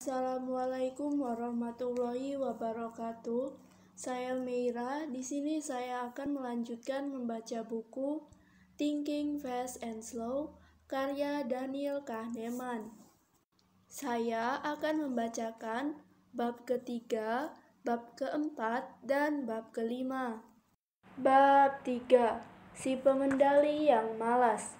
Assalamualaikum warahmatullahi wabarakatuh. Saya Meira. Di sini saya akan melanjutkan membaca buku Thinking Fast and Slow karya Daniel Kahneman. Saya akan membacakan bab ketiga, bab keempat, dan bab kelima. Bab 3. Si pengendali yang malas.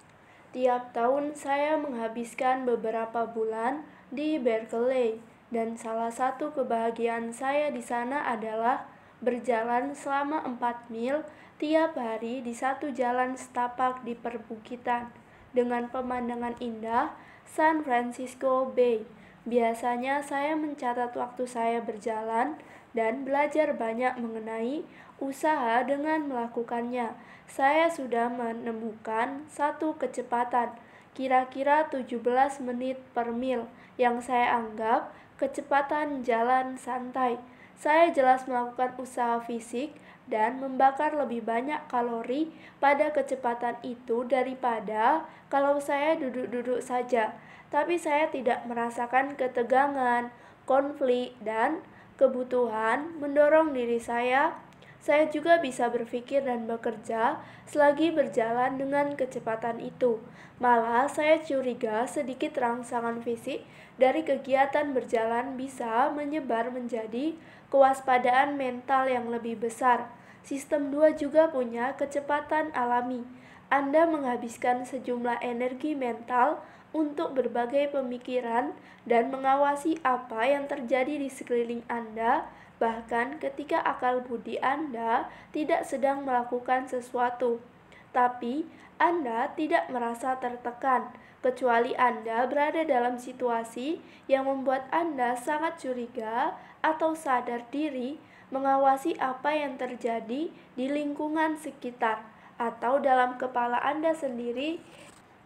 Tiap tahun saya menghabiskan beberapa bulan di Berkeley, dan salah satu kebahagiaan saya di sana adalah berjalan selama 4 mil tiap hari di satu jalan setapak di perbukitan dengan pemandangan indah San Francisco Bay. Biasanya saya mencatat waktu saya berjalan dan belajar banyak mengenai usaha dengan melakukannya. Saya sudah menemukan satu kecepatan, kira-kira 17 menit per mil, yang saya anggap kecepatan jalan santai. Saya jelas melakukan usaha fisik dan membakar lebih banyak kalori pada kecepatan itu daripada kalau saya duduk-duduk saja. Tapi saya tidak merasakan ketegangan, konflik, dan kebutuhan mendorong diri saya. Saya juga bisa berpikir dan bekerja selagi berjalan dengan kecepatan itu. Malah saya curiga sedikit rangsangan fisik dari kegiatan berjalan bisa menyebar menjadi kewaspadaan mental yang lebih besar. Sistem 2 juga punya kecepatan alami. Anda menghabiskan sejumlah energi mental untuk berbagai pemikiran dan mengawasi apa yang terjadi di sekeliling Anda, bahkan ketika akal budi Anda tidak sedang melakukan sesuatu. Tapi Anda tidak merasa tertekan, kecuali Anda berada dalam situasi yang membuat Anda sangat curiga atau sadar diri mengawasi apa yang terjadi di lingkungan sekitar, atau dalam kepala Anda sendiri.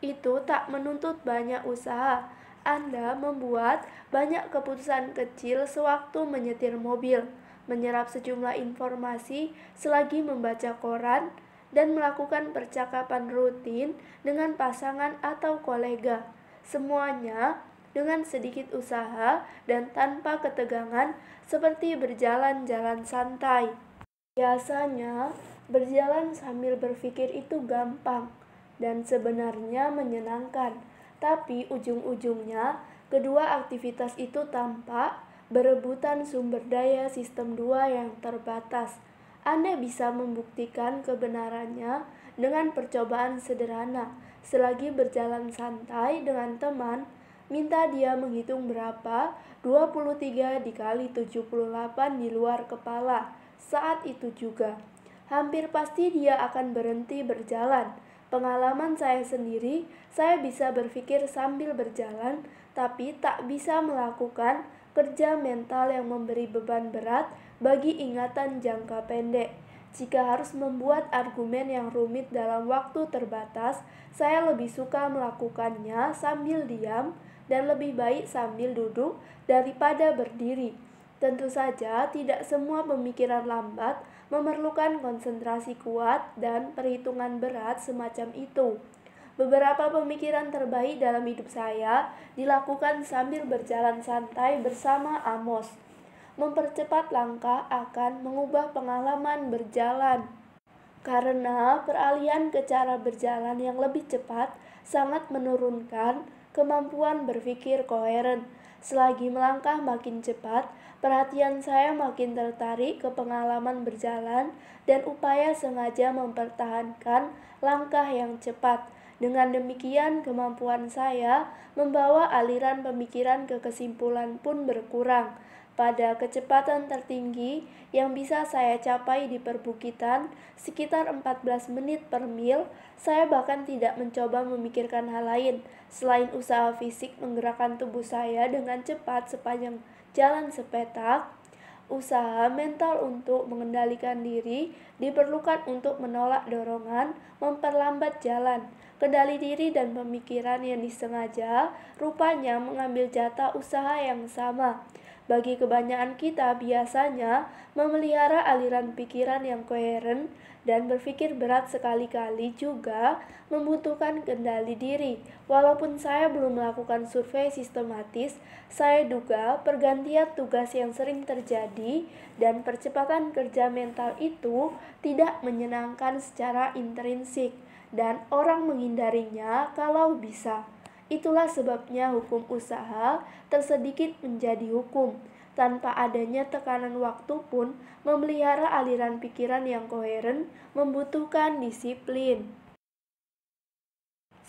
Itu tak menuntut banyak usaha. Anda membuat banyak keputusan kecil sewaktu menyetir mobil, menyerap sejumlah informasi selagi membaca koran, dan melakukan percakapan rutin dengan pasangan atau kolega. Semuanya dengan sedikit usaha dan tanpa ketegangan, seperti berjalan-jalan santai. Biasanya, berjalan sambil berpikir itu gampang dan sebenarnya menyenangkan, tapi ujung-ujungnya kedua aktivitas itu tampak berebutan sumber daya sistem 2 yang terbatas. Anda bisa membuktikan kebenarannya dengan percobaan sederhana. Selagi berjalan santai dengan teman, minta dia menghitung berapa 23 dikali 78 di luar kepala. Saat itu juga, hampir pasti dia akan berhenti berjalan. Pengalaman saya sendiri, saya bisa berpikir sambil berjalan, tapi tak bisa melakukan kerja mental yang memberi beban berat bagi ingatan jangka pendek. Jika harus membuat argumen yang rumit dalam waktu terbatas, saya lebih suka melakukannya sambil diam dan lebih baik sambil duduk daripada berdiri. Tentu saja tidak semua pemikiran lambat memerlukan konsentrasi kuat dan perhitungan berat semacam itu. Beberapa pemikiran terbaik dalam hidup saya dilakukan sambil berjalan santai bersama Amos. Mempercepat langkah akan mengubah pengalaman berjalan, karena peralihan ke cara berjalan yang lebih cepat sangat menurunkan kemampuan berpikir koheren. Selagi melangkah makin cepat, perhatian saya makin tertarik ke pengalaman berjalan dan upaya sengaja mempertahankan langkah yang cepat. Dengan demikian, kemampuan saya membawa aliran pemikiran ke kesimpulan pun berkurang. Pada kecepatan tertinggi yang bisa saya capai di perbukitan, sekitar 14 menit per mil, saya bahkan tidak mencoba memikirkan hal lain selain usaha fisik menggerakkan tubuh saya dengan cepat sepanjang jalan sepetak. Usaha mental untuk mengendalikan diri diperlukan untuk menolak dorongan memperlambat jalan. kendali diri dan pemikiran yang disengaja rupanya mengambil jatah usaha yang sama. Bagi kebanyakan kita biasanya memelihara aliran pikiran yang koheren dan berpikir berat sekali-kali juga membutuhkan kendali diri. Walaupun saya belum melakukan survei sistematis, saya duga pergantian tugas yang sering terjadi dan percepatan kerja mental itu tidak menyenangkan secara intrinsik dan orang menghindarinya kalau bisa. Itulah sebabnya hukum usaha tersedikit menjadi hukum. Tanpa adanya tekanan waktu pun, memelihara aliran pikiran yang koheren membutuhkan disiplin.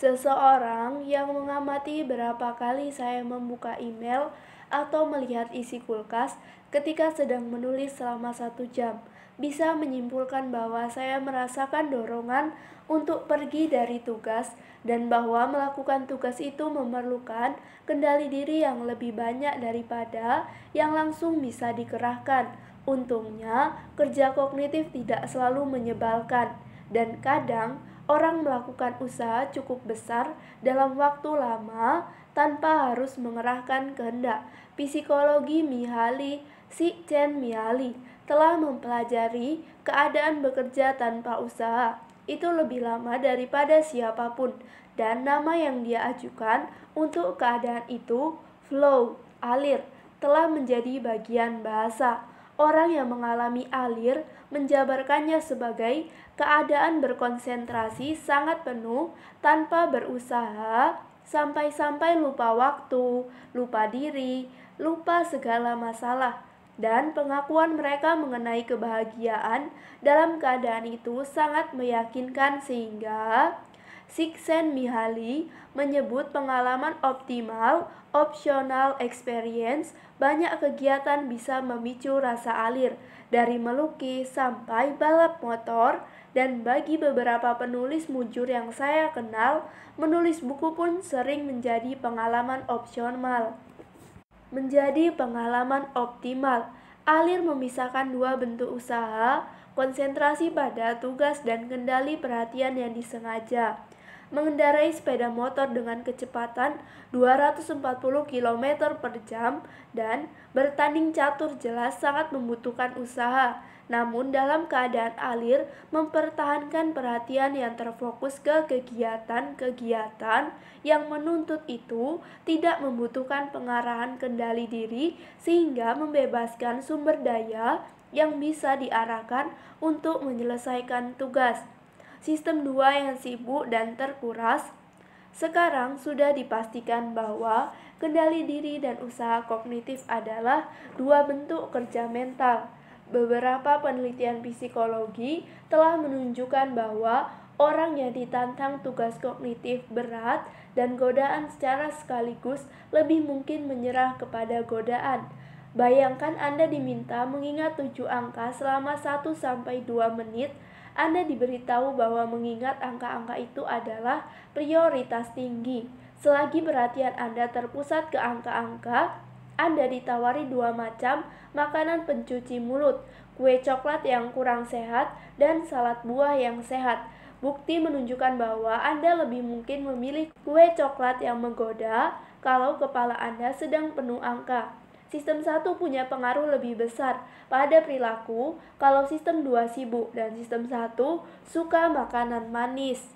Seseorang yang mengamati berapa kali saya membuka email atau melihat isi kulkas ketika sedang menulis selama 1 jam, bisa menyimpulkan bahwa saya merasakan dorongan untuk pergi dari tugas dan bahwa melakukan tugas itu memerlukan kendali diri yang lebih banyak daripada yang langsung bisa dikerahkan. Untungnya, kerja kognitif tidak selalu menyebalkan dan kadang orang melakukan usaha cukup besar dalam waktu lama tanpa harus mengerahkan kehendak. Psikologi Mihaly Csikszentmihalyi telah mempelajari keadaan bekerja tanpa usaha itu lebih lama daripada siapapun, dan nama yang dia ajukan untuk keadaan itu, flow, alir, telah menjadi bagian bahasa. Orang yang mengalami alir menjabarkannya sebagai keadaan berkonsentrasi sangat penuh tanpa berusaha, sampai-sampai lupa waktu, lupa diri, lupa segala masalah. Dan pengakuan mereka mengenai kebahagiaan dalam keadaan itu sangat meyakinkan sehingga Csikszentmihalyi menyebut pengalaman optimal, optional experience. Banyak kegiatan bisa memicu rasa alir, dari melukis sampai balap motor, dan bagi beberapa penulis mujur yang saya kenal, menulis buku pun sering menjadi pengalaman opsional. Menjadi pengalaman optimal. Alir memisahkan dua bentuk usaha, konsentrasi pada tugas dan kendali perhatian yang disengaja. Mengendarai sepeda motor dengan kecepatan 240 km per jam dan bertanding catur jelas sangat membutuhkan usaha. Namun dalam keadaan alir, mempertahankan perhatian yang terfokus ke kegiatan-kegiatan yang menuntut itu tidak membutuhkan pengarahan kendali diri sehingga membebaskan sumber daya yang bisa diarahkan untuk menyelesaikan tugas. Sistem 2 yang sibuk dan terkuras. Sekarang sudah dipastikan bahwa kendali diri dan usaha kognitif adalah dua bentuk kerja mental. Beberapa penelitian psikologi telah menunjukkan bahwa orang yang ditantang tugas kognitif berat dan godaan secara sekaligus lebih mungkin menyerah kepada godaan. Bayangkan Anda diminta mengingat 7 angka selama 1-2 menit. Anda diberitahu bahwa mengingat angka-angka itu adalah prioritas tinggi. Selagi perhatian Anda terpusat ke angka-angka, Anda ditawari 2 macam makanan pencuci mulut, kue coklat yang kurang sehat, dan salad buah yang sehat. Bukti menunjukkan bahwa Anda lebih mungkin memilih kue coklat yang menggoda kalau kepala Anda sedang penuh angka. Sistem 1 punya pengaruh lebih besar pada perilaku kalau sistem 2 sibuk dan sistem 1 suka makanan manis.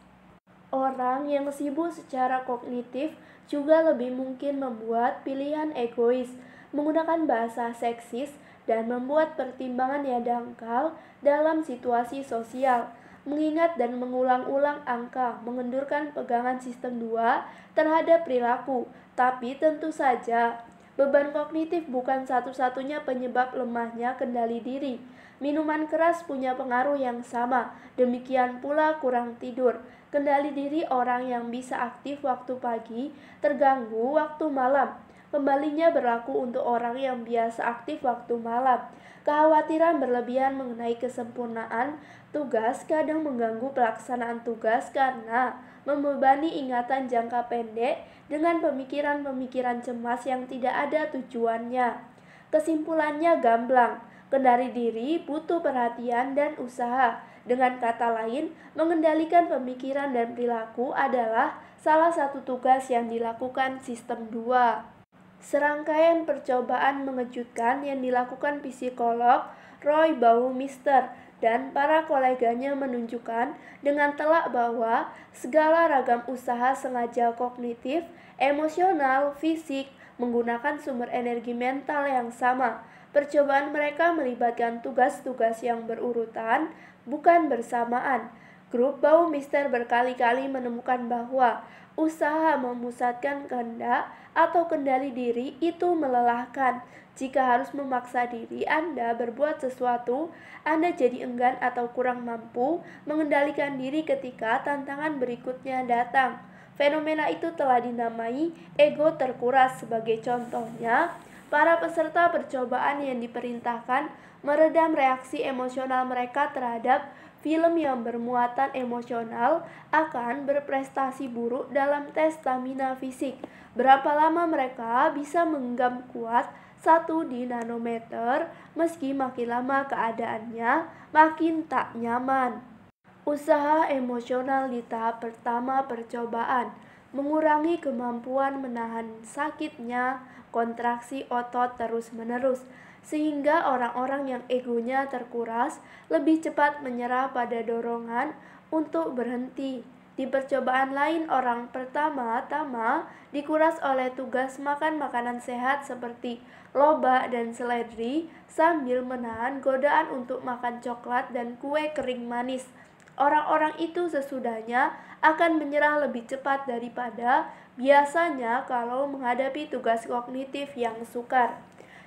Orang yang sibuk secara kognitif juga lebih mungkin membuat pilihan egois, menggunakan bahasa seksis, dan membuat pertimbangan yang dangkal dalam situasi sosial. Mengingat dan mengulang-ulang angka mengendurkan pegangan sistem 2 terhadap perilaku, tapi tentu saja beban kognitif bukan satu-satunya penyebab lemahnya kendali diri. Minuman keras punya pengaruh yang sama, demikian pula kurang tidur. Kendali diri orang yang bisa aktif waktu pagi terganggu waktu malam. Kembalinya berlaku untuk orang yang biasa aktif waktu malam. Kekhawatiran berlebihan mengenai kesempurnaan tugas kadang mengganggu pelaksanaan tugas karena membebani ingatan jangka pendek dengan pemikiran-pemikiran cemas yang tidak ada tujuannya. Kesimpulannya gamblang, kendali diri butuh perhatian dan usaha. Dengan kata lain, mengendalikan pemikiran dan perilaku adalah salah satu tugas yang dilakukan sistem 2. Serangkaian percobaan mengejutkan yang dilakukan psikolog Roy Baumeister dan para koleganya menunjukkan dengan telak bahwa segala ragam usaha sengaja kognitif, emosional, fisik menggunakan sumber energi mental yang sama. Percobaan mereka melibatkan tugas-tugas yang berurutan, bukan bersamaan. Grup Baumeister berkali-kali menemukan bahwa usaha memusatkan kehendak atau kendali diri itu melelahkan. Jika harus memaksa diri Anda berbuat sesuatu, Anda jadi enggan atau kurang mampu mengendalikan diri ketika tantangan berikutnya datang. Fenomena itu telah dinamai ego terkuras. Sebagai contohnya, para peserta percobaan yang diperintahkan meredam reaksi emosional mereka terhadap film yang bermuatan emosional akan berprestasi buruk dalam tes stamina fisik. Berapa lama mereka bisa menggenggam kuat 1 di nanometer, meski makin lama keadaannya makin tak nyaman. Usaha emosional di tahap pertama percobaan mengurangi kemampuan menahan sakitnya kontraksi otot terus-menerus, sehingga orang-orang yang egonya terkuras lebih cepat menyerah pada dorongan untuk berhenti. Di percobaan lain, orang pertama-tama dikuras oleh tugas makan makanan sehat seperti lobak dan seledri sambil menahan godaan untuk makan coklat dan kue kering manis. Orang-orang itu sesudahnya akan menyerah lebih cepat daripada biasanya kalau menghadapi tugas kognitif yang sukar.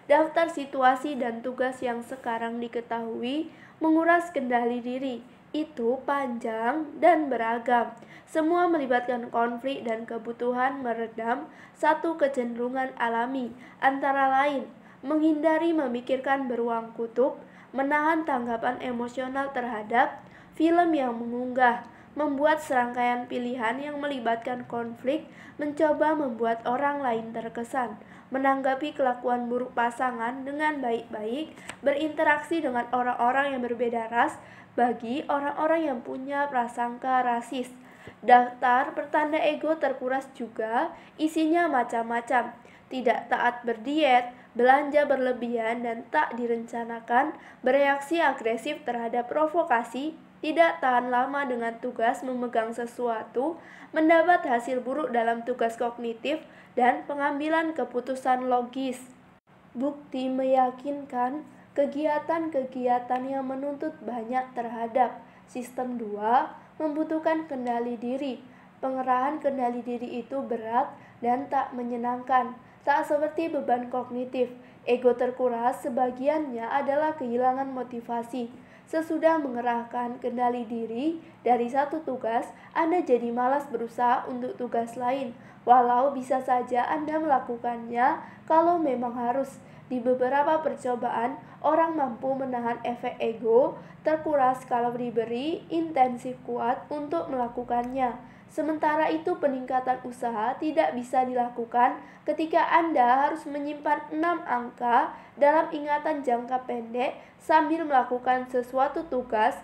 Daftar situasi dan tugas yang sekarang diketahui menguras kendali diri itu panjang dan beragam. Semua melibatkan konflik dan kebutuhan meredam satu kecenderungan alami, antara lain menghindari memikirkan beruang kutub, menahan tanggapan emosional terhadap film yang mengunggah, membuat serangkaian pilihan yang melibatkan konflik, mencoba membuat orang lain terkesan, menanggapi kelakuan buruk pasangan dengan baik-baik, berinteraksi dengan orang-orang yang berbeda ras bagi orang-orang yang punya prasangka rasis. Daftar pertanda ego terkuras juga isinya macam-macam. Tidak taat berdiet, belanja berlebihan dan tak direncanakan, bereaksi agresif terhadap provokasi, tidak tahan lama dengan tugas memegang sesuatu, mendapat hasil buruk dalam tugas kognitif, dan pengambilan keputusan logis. Bukti meyakinkan kegiatan-kegiatan yang menuntut banyak terhadap sistem 2 membutuhkan kendali diri. Pengerahan kendali diri itu berat dan tak menyenangkan, tak seperti beban kognitif. Ego terkuras sebagiannya adalah kehilangan motivasi. Sesudah mengerahkan kendali diri dari satu tugas, Anda jadi malas berusaha untuk tugas lain, walau bisa saja Anda melakukannya kalau memang harus. Di beberapa percobaan, orang mampu menahan efek ego terkuras kalau diberi intensif kuat untuk melakukannya. Sementara itu, peningkatan usaha tidak bisa dilakukan ketika Anda harus menyimpan 6 angka dalam ingatan jangka pendek sambil melakukan sesuatu tugas.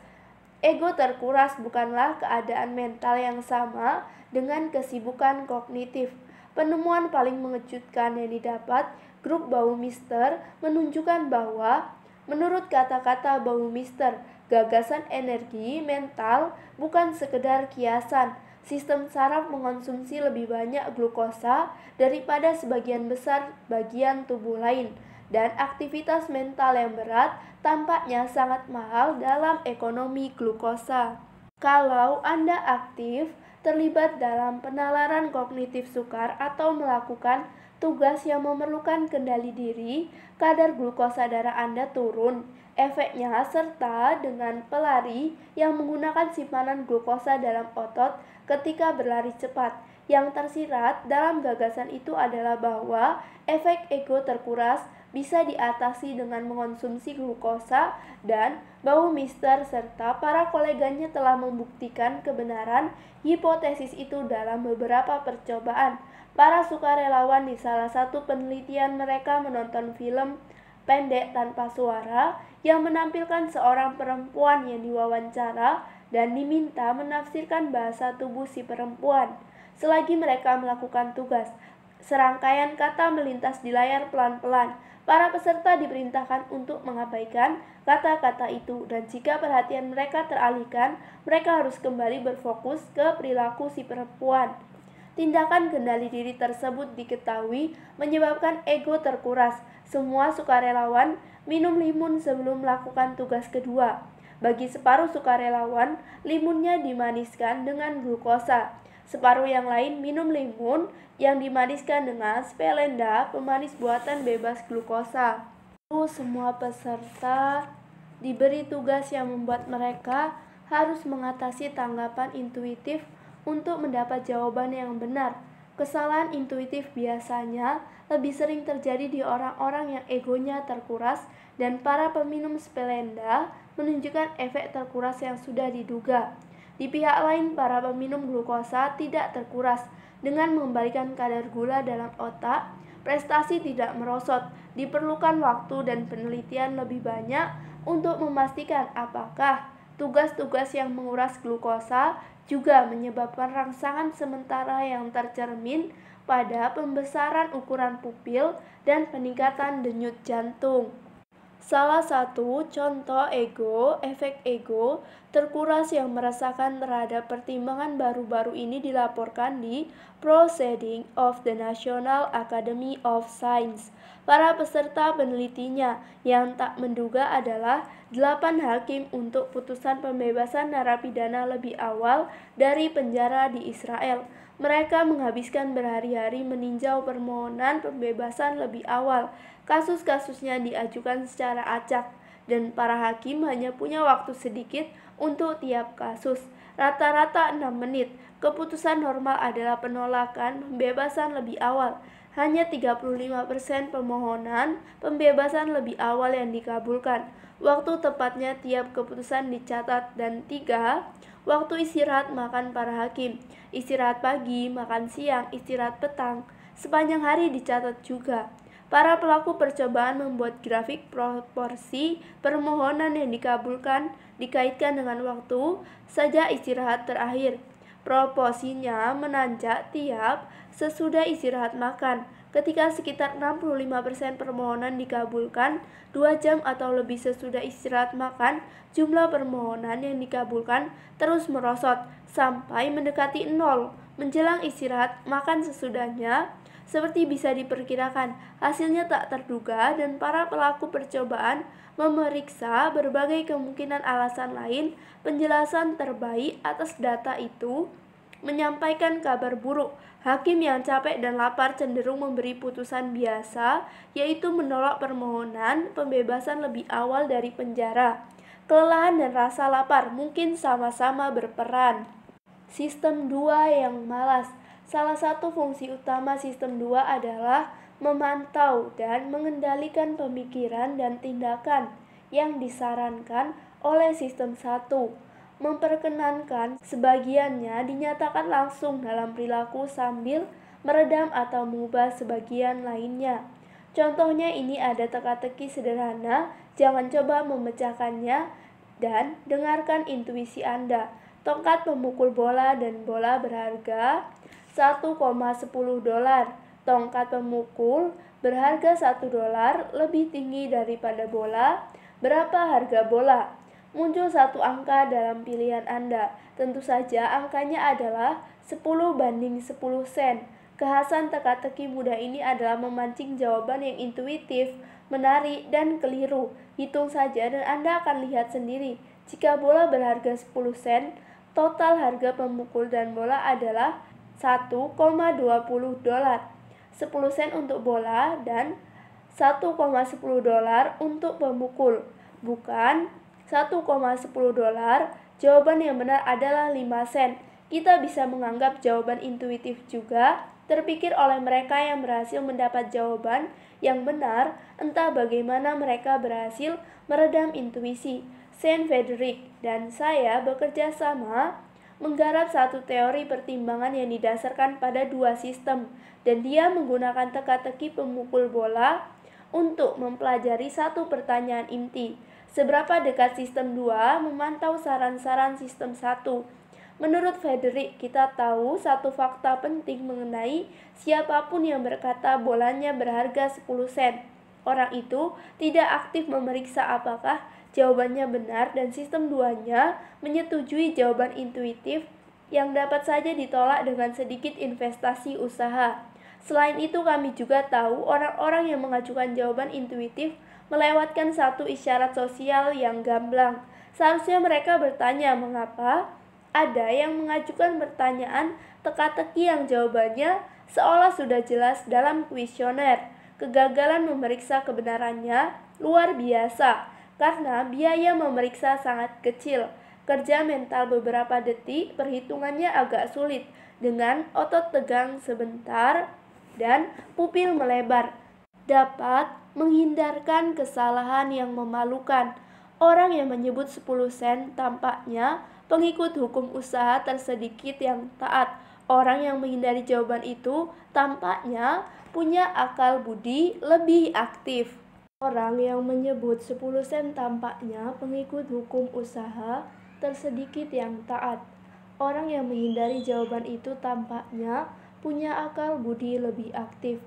Ego terkuras bukanlah keadaan mental yang sama dengan kesibukan kognitif. Penemuan paling mengejutkan yang didapat grup Baumeister menunjukkan bahwa, menurut kata-kata Baumeister, gagasan energi mental bukan sekedar kiasan. Sistem saraf mengonsumsi lebih banyak glukosa daripada sebagian besar bagian tubuh lain, dan aktivitas mental yang berat tampaknya sangat mahal dalam ekonomi glukosa. Kalau Anda aktif, terlibat dalam penalaran kognitif sukar atau melakukan tugas yang memerlukan kendali diri, kadar glukosa darah Anda turun. Efeknya serta dengan pelari yang menggunakan simpanan glukosa dalam otot ketika berlari cepat. Yang tersirat dalam gagasan itu adalah bahwa efek ego terkuras bisa diatasi dengan mengonsumsi glukosa, dan Baumeister serta para koleganya telah membuktikan kebenaran hipotesis itu dalam beberapa percobaan. Para sukarelawan di salah satu penelitian mereka menonton film pendek tanpa suara yang menampilkan seorang perempuan yang diwawancara dan diminta menafsirkan bahasa tubuh si perempuan. Selagi mereka melakukan tugas, serangkaian kata melintas di layar pelan-pelan. Para peserta diperintahkan untuk mengabaikan kata-kata itu, dan jika perhatian mereka teralihkan, mereka harus kembali berfokus ke perilaku si perempuan. Tindakan kendali diri tersebut diketahui menyebabkan ego terkuras. Semua sukarelawan minum limun sebelum melakukan tugas kedua. Bagi separuh sukarelawan, limunnya dimaniskan dengan glukosa. Separuh yang lain minum limun yang dimaniskan dengan spelenda, pemanis buatan bebas glukosa. Semua peserta diberi tugas yang membuat mereka harus mengatasi tanggapan intuitif untuk mendapat jawaban yang benar. Kesalahan intuitif biasanya lebih sering terjadi di orang-orang yang egonya terkuras, dan para peminum spelenda menunjukkan efek terkuras yang sudah diduga. Di pihak lain, para peminum glukosa tidak terkuras. Dengan mengembalikan kadar gula dalam otak, prestasi tidak merosot. Diperlukan waktu dan penelitian lebih banyak untuk memastikan apakah tugas-tugas yang menguras glukosa juga menyebabkan rangsangan sementara yang tercermin pada pembesaran ukuran pupil dan peningkatan denyut jantung. Salah satu contoh efek ego terkuras yang meresahkan terhadap pertimbangan baru-baru ini dilaporkan di Proceedings of the National Academy of Science. Para peserta penelitinya yang tak menduga adalah 8 hakim untuk putusan pembebasan narapidana lebih awal dari penjara di Israel. Mereka menghabiskan berhari-hari meninjau permohonan pembebasan lebih awal. Kasus-kasusnya diajukan secara acak, dan para hakim hanya punya waktu sedikit untuk tiap kasus, rata-rata 6 menit. Keputusan normal adalah penolakan pembebasan lebih awal. Hanya 35% permohonan pembebasan lebih awal yang dikabulkan. Waktu tepatnya tiap keputusan dicatat, dan 3. Waktu istirahat makan para hakim. Istirahat pagi, makan siang, istirahat petang. Sepanjang hari dicatat juga. Para pelaku percobaan membuat grafik proporsi permohonan yang dikabulkan dikaitkan dengan waktu saja istirahat terakhir. Proporsinya menanjak tiap sesudah istirahat makan. Ketika sekitar 65% permohonan dikabulkan 2 jam atau lebih sesudah istirahat makan, jumlah permohonan yang dikabulkan terus merosot sampai mendekati 0 menjelang istirahat makan sesudahnya. Seperti bisa diperkirakan, hasilnya tak terduga, dan para pelaku percobaan memeriksa berbagai kemungkinan alasan lain. Penjelasan terbaik atas data itu menyampaikan kabar buruk. Hakim yang capek dan lapar cenderung memberi putusan biasa, yaitu menolak permohonan pembebasan lebih awal dari penjara. Kelelahan dan rasa lapar mungkin sama-sama berperan. Sistem 2 yang malas. Salah satu fungsi utama sistem 2 adalah memantau dan mengendalikan pemikiran dan tindakan yang disarankan oleh sistem 1. Memperkenankan sebagiannya dinyatakan langsung dalam perilaku sambil meredam atau mengubah sebagian lainnya. Contohnya ini ada teka-teki sederhana, jangan coba memecahkannya, dan dengarkan intuisi Anda. Tongkat pemukul bola dan bola berharga $1,10. Tongkat pemukul berharga $1 lebih tinggi daripada bola. Berapa harga bola? Muncul satu angka dalam pilihan Anda. Tentu saja angkanya adalah 10/10 sen. Kekhasan teka-teki mudah ini adalah memancing jawaban yang intuitif, menarik, dan keliru. Hitung saja dan Anda akan lihat sendiri. Jika bola berharga 10 sen, total harga pemukul dan bola adalah $1,20. 10 sen untuk bola dan $1,10 untuk pemukul, bukan $1,10. Jawaban yang benar adalah 5 sen. Kita bisa menganggap jawaban intuitif juga terpikir oleh mereka yang berhasil mendapat jawaban yang benar. Entah bagaimana mereka berhasil meredam intuisi. Saint Frederick dan saya bekerja sama menggarap satu teori pertimbangan yang didasarkan pada 2 sistem, dan dia menggunakan teka-teki pemukul bola untuk mempelajari satu pertanyaan inti. Seberapa dekat sistem 2 memantau saran-saran sistem 1? Menurut Frederick, kita tahu satu fakta penting mengenai siapapun yang berkata bolanya berharga 10 sen. Orang itu tidak aktif memeriksa apakah jawabannya benar dan sistem 2-nya menyetujui jawaban intuitif yang dapat saja ditolak dengan sedikit investasi usaha. Selain itu, kami juga tahu orang-orang yang mengajukan jawaban intuitif melewatkan satu isyarat sosial yang gamblang. Seharusnya mereka bertanya mengapa ada yang mengajukan pertanyaan teka-teki yang jawabannya seolah sudah jelas dalam kuesioner. Kegagalan memeriksa kebenarannya luar biasa karena biaya memeriksa sangat kecil. Kerja mental beberapa detik, perhitungannya agak sulit dengan otot tegang sebentar dan pupil melebar. Dapat menghindarkan kesalahan yang memalukan. Orang yang menyebut 10 sen tampaknya pengikut hukum usaha tersedikit yang taat. Orang yang menghindari jawaban itu tampaknya punya akal budi lebih aktif. Orang yang menyebut 10 sen tampaknya pengikut hukum usaha tersedikit yang taat. Orang yang menghindari jawaban itu tampaknya punya akal budi lebih aktif.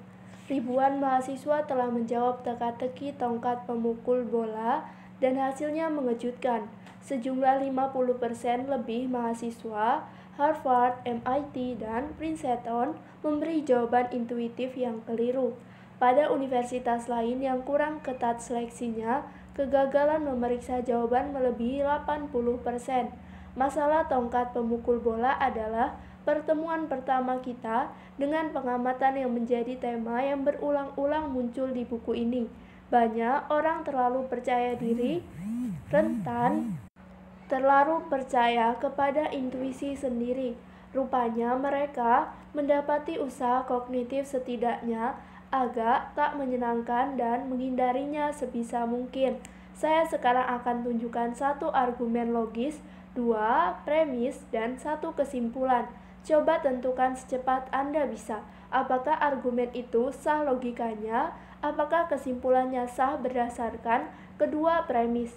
Ribuan mahasiswa telah menjawab teka-teki tongkat pemukul bola dan hasilnya mengejutkan. Sejumlah 50% lebih mahasiswa Harvard, MIT, dan Princeton memberi jawaban intuitif yang keliru. Pada universitas lain yang kurang ketat seleksinya, kegagalan memeriksa jawaban melebihi 80%. Masalah tongkat pemukul bola adalah pertemuan pertama kita dengan pengamatan yang menjadi tema yang berulang-ulang muncul di buku ini. Banyak orang terlalu percaya diri, rentan terlalu percaya kepada intuisi sendiri. Rupanya mereka mendapati usaha kognitif setidaknya agak tak menyenangkan dan menghindarinya sebisa mungkin. Saya sekarang akan tunjukkan satu argumen logis, dua premis, dan satu kesimpulan. Coba tentukan secepat Anda bisa. Apakah argumen itu sah logikanya? Apakah kesimpulannya sah berdasarkan kedua premis?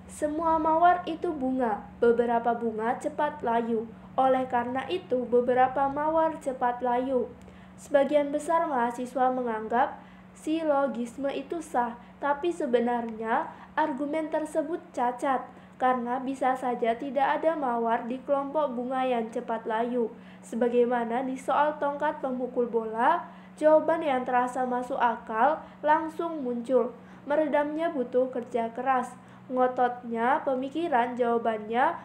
Semua mawar itu bunga, beberapa bunga cepat layu. Oleh karena itu, beberapa mawar cepat layu. Sebagian besar mahasiswa menganggap silogisme itu sah, tapi sebenarnya argumen tersebut cacat, karena bisa saja tidak ada mawar di kelompok bunga yang cepat layu. Sebagaimana di soal tongkat pemukul bola, jawaban yang terasa masuk akal langsung muncul. Meredamnya butuh kerja keras. Ngototnya pemikiran jawabannya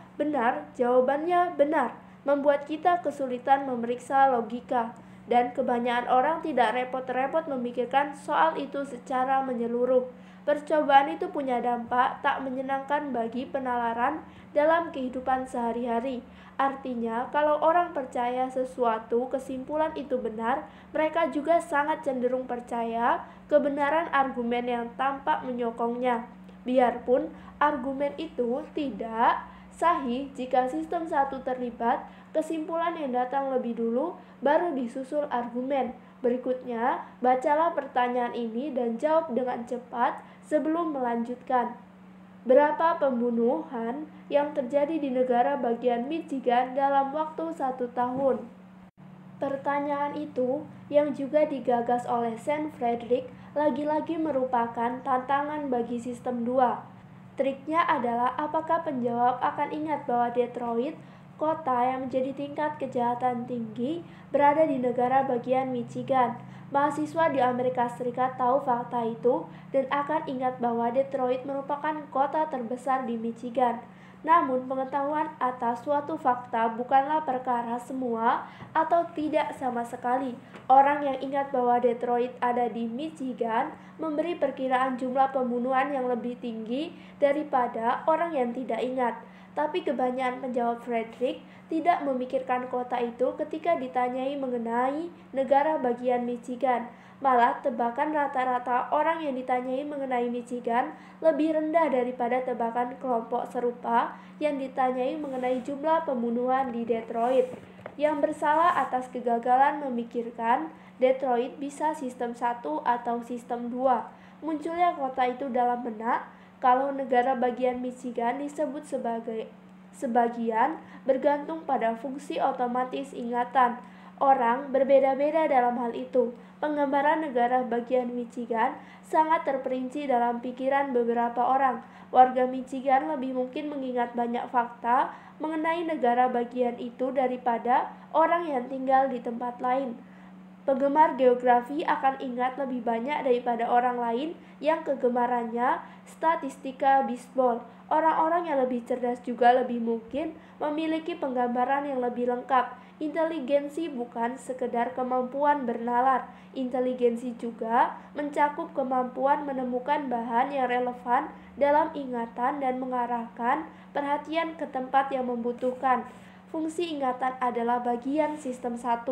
benar, membuat kita kesulitan memeriksa logika. Dan kebanyakan orang tidak repot-repot memikirkan soal itu secara menyeluruh. Percobaan itu punya dampak tak menyenangkan bagi penalaran dalam kehidupan sehari-hari. Artinya, kalau orang percaya sesuatu kesimpulan itu benar, mereka juga sangat cenderung percaya kebenaran argumen yang tampak menyokongnya. Biarpun argumen itu tidak sahih, jika sistem 1 terlibat, kesimpulan yang datang lebih dulu baru disusul argumen. Berikutnya, bacalah pertanyaan ini dan jawab dengan cepat sebelum melanjutkan. Berapa pembunuhan yang terjadi di negara bagian Michigan dalam waktu 1 tahun? Pertanyaan itu, yang juga digagas oleh Saint Frederick, lagi-lagi merupakan tantangan bagi sistem 2. Triknya adalah apakah penjawab akan ingat bahwa Detroit, kota yang menjadi tingkat kejahatan tinggi, berada di negara bagian Michigan. Mahasiswa di Amerika Serikat tahu fakta itu dan akan ingat bahwa Detroit merupakan kota terbesar di Michigan. Namun, pengetahuan atas suatu fakta bukanlah perkara semua atau tidak sama sekali. Orang yang ingat bahwa Detroit ada di Michigan memberi perkiraan jumlah pembunuhan yang lebih tinggi daripada orang yang tidak ingat. Tapi kebanyakan penjawab Frederick tidak memikirkan kota itu ketika ditanyai mengenai negara bagian Michigan. Malah tebakan rata-rata orang yang ditanyai mengenai Michigan lebih rendah daripada tebakan kelompok serupa yang ditanyai mengenai jumlah pembunuhan di Detroit. Yang bersalah atas kegagalan memikirkan Detroit bisa sistem 1 atau sistem 2. Munculnya kota itu dalam benak, kalau negara bagian Michigan disebut sebagai sebagian bergantung pada fungsi otomatis ingatan. Orang berbeda-beda dalam hal itu. Penggambaran negara bagian Michigan sangat terperinci dalam pikiran beberapa orang. Warga Michigan lebih mungkin mengingat banyak fakta mengenai negara bagian itu daripada orang yang tinggal di tempat lain. Penggemar geografi akan ingat lebih banyak daripada orang lain yang kegemarannya statistika bisbol. Orang-orang yang lebih cerdas juga lebih mungkin memiliki penggambaran yang lebih lengkap. Inteligensi bukan sekedar kemampuan bernalar. Inteligensi juga mencakup kemampuan menemukan bahan yang relevan dalam ingatan dan mengarahkan perhatian ke tempat yang membutuhkan. Fungsi ingatan adalah bagian sistem 1.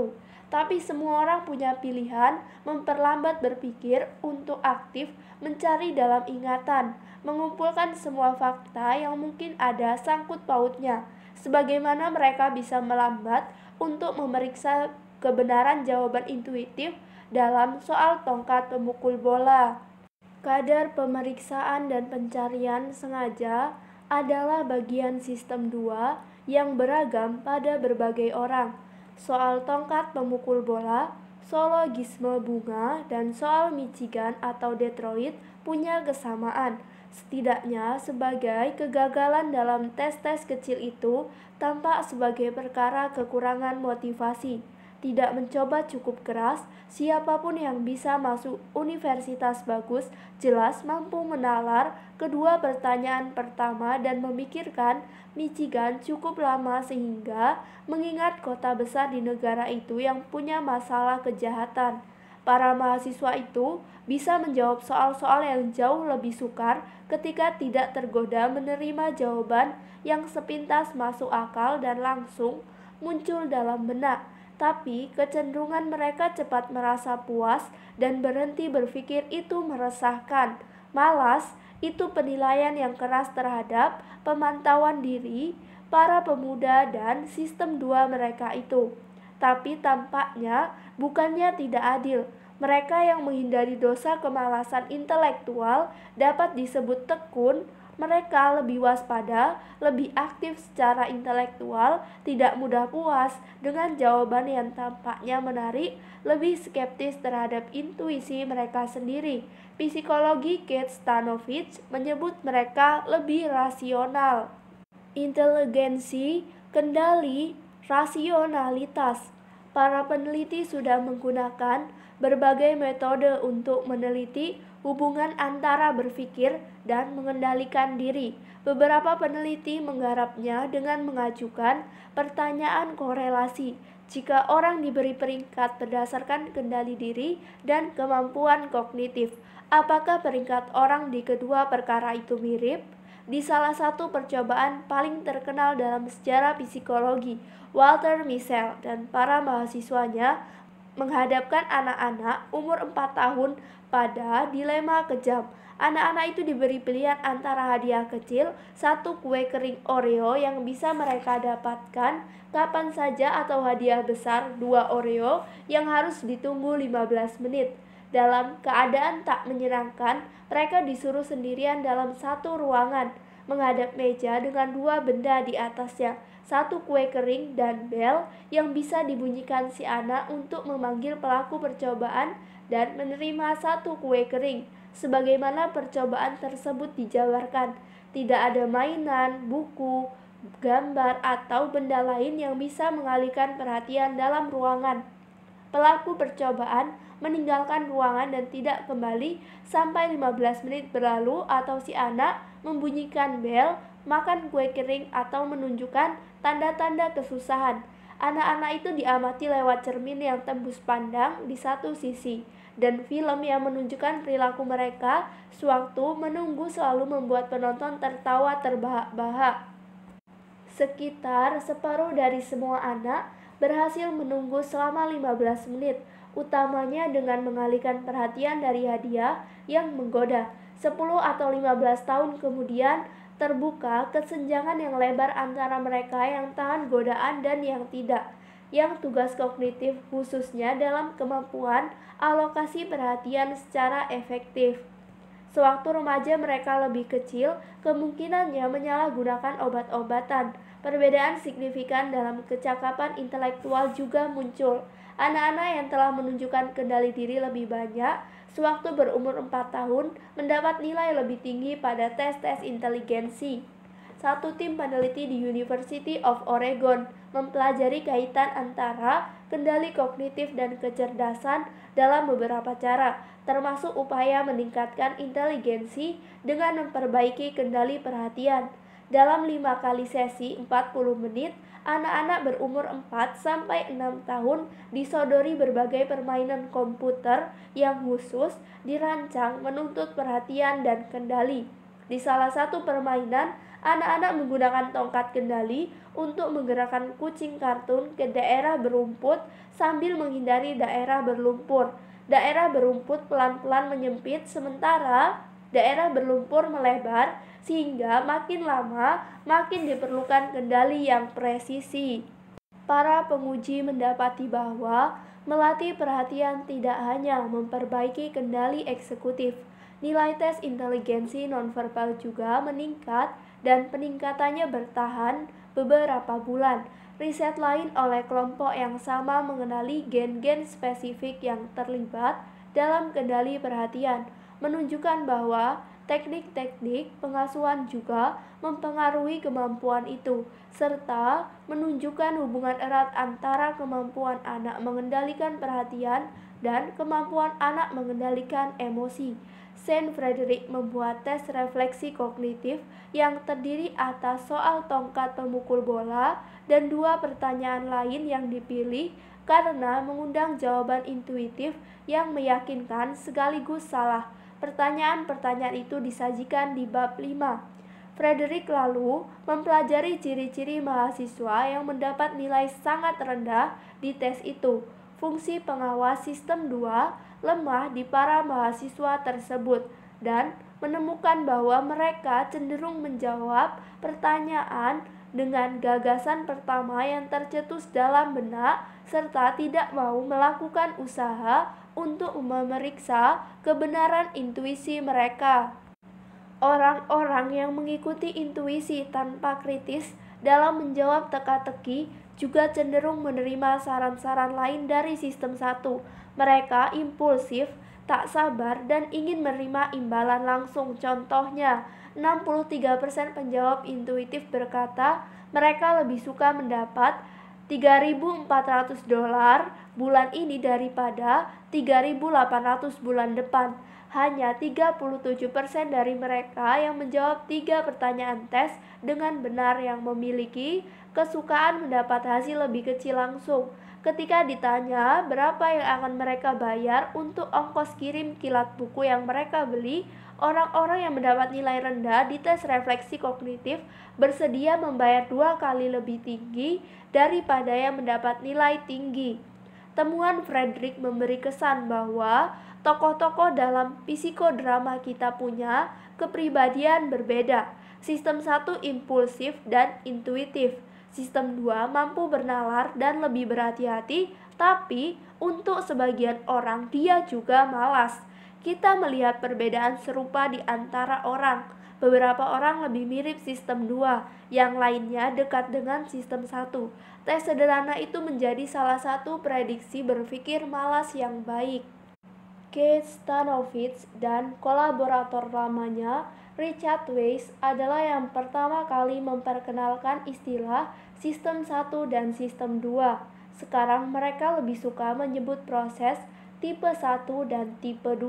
Tapi semua orang punya pilihan memperlambat berpikir untuk aktif mencari dalam ingatan, mengumpulkan semua fakta yang mungkin ada sangkut pautnya. Sebagaimana mereka bisa melambat untuk memeriksa kebenaran jawaban intuitif dalam soal tongkat pemukul bola. Kadar pemeriksaan dan pencarian sengaja adalah bagian sistem 2 yang beragam pada berbagai orang. Soal tongkat pemukul bola, sologisme bunga, dan soal Michigan atau Detroit punya kesamaan. Setidaknya sebagai kegagalan dalam tes-tes kecil itu tampak sebagai perkara kekurangan motivasi. Tidak mencoba cukup keras, siapapun yang bisa masuk universitas bagus jelas mampu menalar kedua pertanyaan pertama dan memikirkan Michigan cukup lama sehingga mengingat kota besar di negara itu yang punya masalah kejahatan. Para mahasiswa itu bisa menjawab soal-soal yang jauh lebih sukar ketika tidak tergoda menerima jawaban yang sepintas masuk akal dan langsung muncul dalam benak. Tapi kecenderungan mereka cepat merasa puas dan berhenti berpikir itu meresahkan. Malas, itu penilaian yang keras terhadap pemantauan diri para pemuda dan sistem 2 mereka itu. Tapi tampaknya bukannya tidak adil. Mereka yang menghindari dosa kemalasan intelektual dapat disebut tekun. Mereka lebih waspada, lebih aktif secara intelektual, tidak mudah puas dengan jawaban yang tampaknya menarik, lebih skeptis terhadap intuisi mereka sendiri. Psikologi Kate Stanovich menyebut mereka lebih rasional. Inteligensi, kendali, rasionalitas. Para peneliti sudah menggunakan berbagai metode untuk meneliti hubungan antara berpikir dan mengendalikan diri. Beberapa peneliti menggarapnya dengan mengajukan pertanyaan korelasi. Jika orang diberi peringkat berdasarkan kendali diri dan kemampuan kognitif, apakah peringkat orang di kedua perkara itu mirip? Di salah satu percobaan paling terkenal dalam sejarah psikologi, Walter Mischel dan para mahasiswanya menghadapkan anak-anak umur 4 tahun pada dilema kejam. Anak-anak itu diberi pilihan antara hadiah kecil, 1 kue kering Oreo yang bisa mereka dapatkan kapan saja atau hadiah besar 2 Oreo yang harus ditunggu 15 menit. Dalam keadaan tak menyenangkan, mereka disuruh sendirian dalam satu ruangan, menghadap meja dengan 2 benda di atasnya, 1 kue kering dan bel yang bisa dibunyikan si anak untuk memanggil pelaku percobaan dan menerima 1 kue kering. Sebagaimana percobaan tersebut dijabarkan, tidak ada mainan, buku, gambar, atau benda lain yang bisa mengalihkan perhatian dalam ruangan. Pelaku percobaan meninggalkan ruangan dan tidak kembali sampai 15 menit berlalu atau si anak membunyikan bel, makan kue kering, atau menunjukkan tanda-tanda kesusahan. Anak-anak itu diamati lewat cermin yang tembus pandang di satu sisi, dan film yang menunjukkan perilaku mereka sewaktu menunggu selalu membuat penonton tertawa terbahak-bahak. Sekitar separuh dari semua anak berhasil menunggu selama 15 menit, utamanya dengan mengalihkan perhatian dari hadiah yang menggoda. 10 atau 15 tahun kemudian terbuka kesenjangan yang lebar antara mereka yang tahan godaan dan yang tidak. yang tugas kognitif khususnya dalam kemampuan alokasi perhatian secara efektif. Sewaktu remaja mereka lebih kecil, kemungkinannya menyalahgunakan obat-obatan. Perbedaan signifikan dalam kecakapan intelektual juga muncul. Anak-anak yang telah menunjukkan kendali diri lebih banyak, sewaktu berumur 4 tahun, mendapat nilai lebih tinggi pada tes-tes inteligensi. Satu tim peneliti di University of Oregon mempelajari kaitan antara kendali kognitif dan kecerdasan dalam beberapa cara, termasuk upaya meningkatkan inteligensi dengan memperbaiki kendali perhatian. Dalam 5 kali sesi 40 menit, anak-anak berumur 4-6 tahun disodori berbagai permainan komputer yang khusus dirancang menuntut perhatian dan kendali. Di salah satu permainan, anak-anak menggunakan tongkat kendali untuk menggerakkan kucing kartun ke daerah berumput sambil menghindari daerah berlumpur. Daerah berumput pelan-pelan menyempit sementara daerah berlumpur melebar, sehingga makin lama makin diperlukan kendali yang presisi. Para penguji mendapati bahwa melatih perhatian tidak hanya memperbaiki kendali eksekutif, nilai tes inteligensi nonverbal juga meningkat dan peningkatannya bertahan beberapa bulan. Riset lain oleh kelompok yang sama mengenali gen-gen spesifik yang terlibat dalam kendali perhatian, menunjukkan bahwa teknik-teknik pengasuhan juga mempengaruhi kemampuan itu, serta menunjukkan hubungan erat antara kemampuan anak mengendalikan perhatian dan kemampuan anak mengendalikan emosi. Saint Frederick membuat tes refleksi kognitif yang terdiri atas soal tongkat pemukul bola dan 2 pertanyaan lain yang dipilih karena mengundang jawaban intuitif yang meyakinkan sekaligus salah. Pertanyaan-pertanyaan itu disajikan di bab 5. Frederick lalu mempelajari ciri-ciri mahasiswa yang mendapat nilai sangat rendah di tes itu. Fungsi pengawas sistem 2 lemah di para mahasiswa tersebut dan menemukan bahwa mereka cenderung menjawab pertanyaan dengan gagasan pertama yang tercetus dalam benak serta tidak mau melakukan usaha untuk memeriksa kebenaran intuisi mereka. Orang-orang yang mengikuti intuisi tanpa kritis dalam menjawab teka-teki juga cenderung menerima saran-saran lain dari sistem 1. Mereka impulsif, tak sabar, dan ingin menerima imbalan langsung. Contohnya, 63% penjawab intuitif berkata mereka lebih suka mendapat $3.400 bulan ini daripada $3.800 bulan depan. Hanya 37% dari mereka yang menjawab 3 pertanyaan tes dengan benar yang memiliki kesukaan mendapat hasil lebih kecil langsung. Ketika ditanya berapa yang akan mereka bayar untuk ongkos kirim kilat buku yang mereka beli, orang-orang yang mendapat nilai rendah di tes refleksi kognitif bersedia membayar 2 kali lebih tinggi daripada yang mendapat nilai tinggi. Temuan Frederick memberi kesan bahwa tokoh-tokoh dalam psikodrama kita punya kepribadian berbeda. Sistem 1 impulsif dan intuitif. Sistem 2 mampu bernalar dan lebih berhati-hati, tapi untuk sebagian orang dia juga malas. Kita melihat perbedaan serupa di antara orang. Beberapa orang lebih mirip sistem 2, yang lainnya dekat dengan sistem 1. Tes sederhana itu menjadi salah satu prediksi berpikir malas yang baik. Keith Stanovich dan kolaborator lamanya Richard Weiss adalah yang pertama kali memperkenalkan istilah sistem 1 dan sistem 2. Sekarang mereka lebih suka menyebut proses tipe 1 dan tipe 2.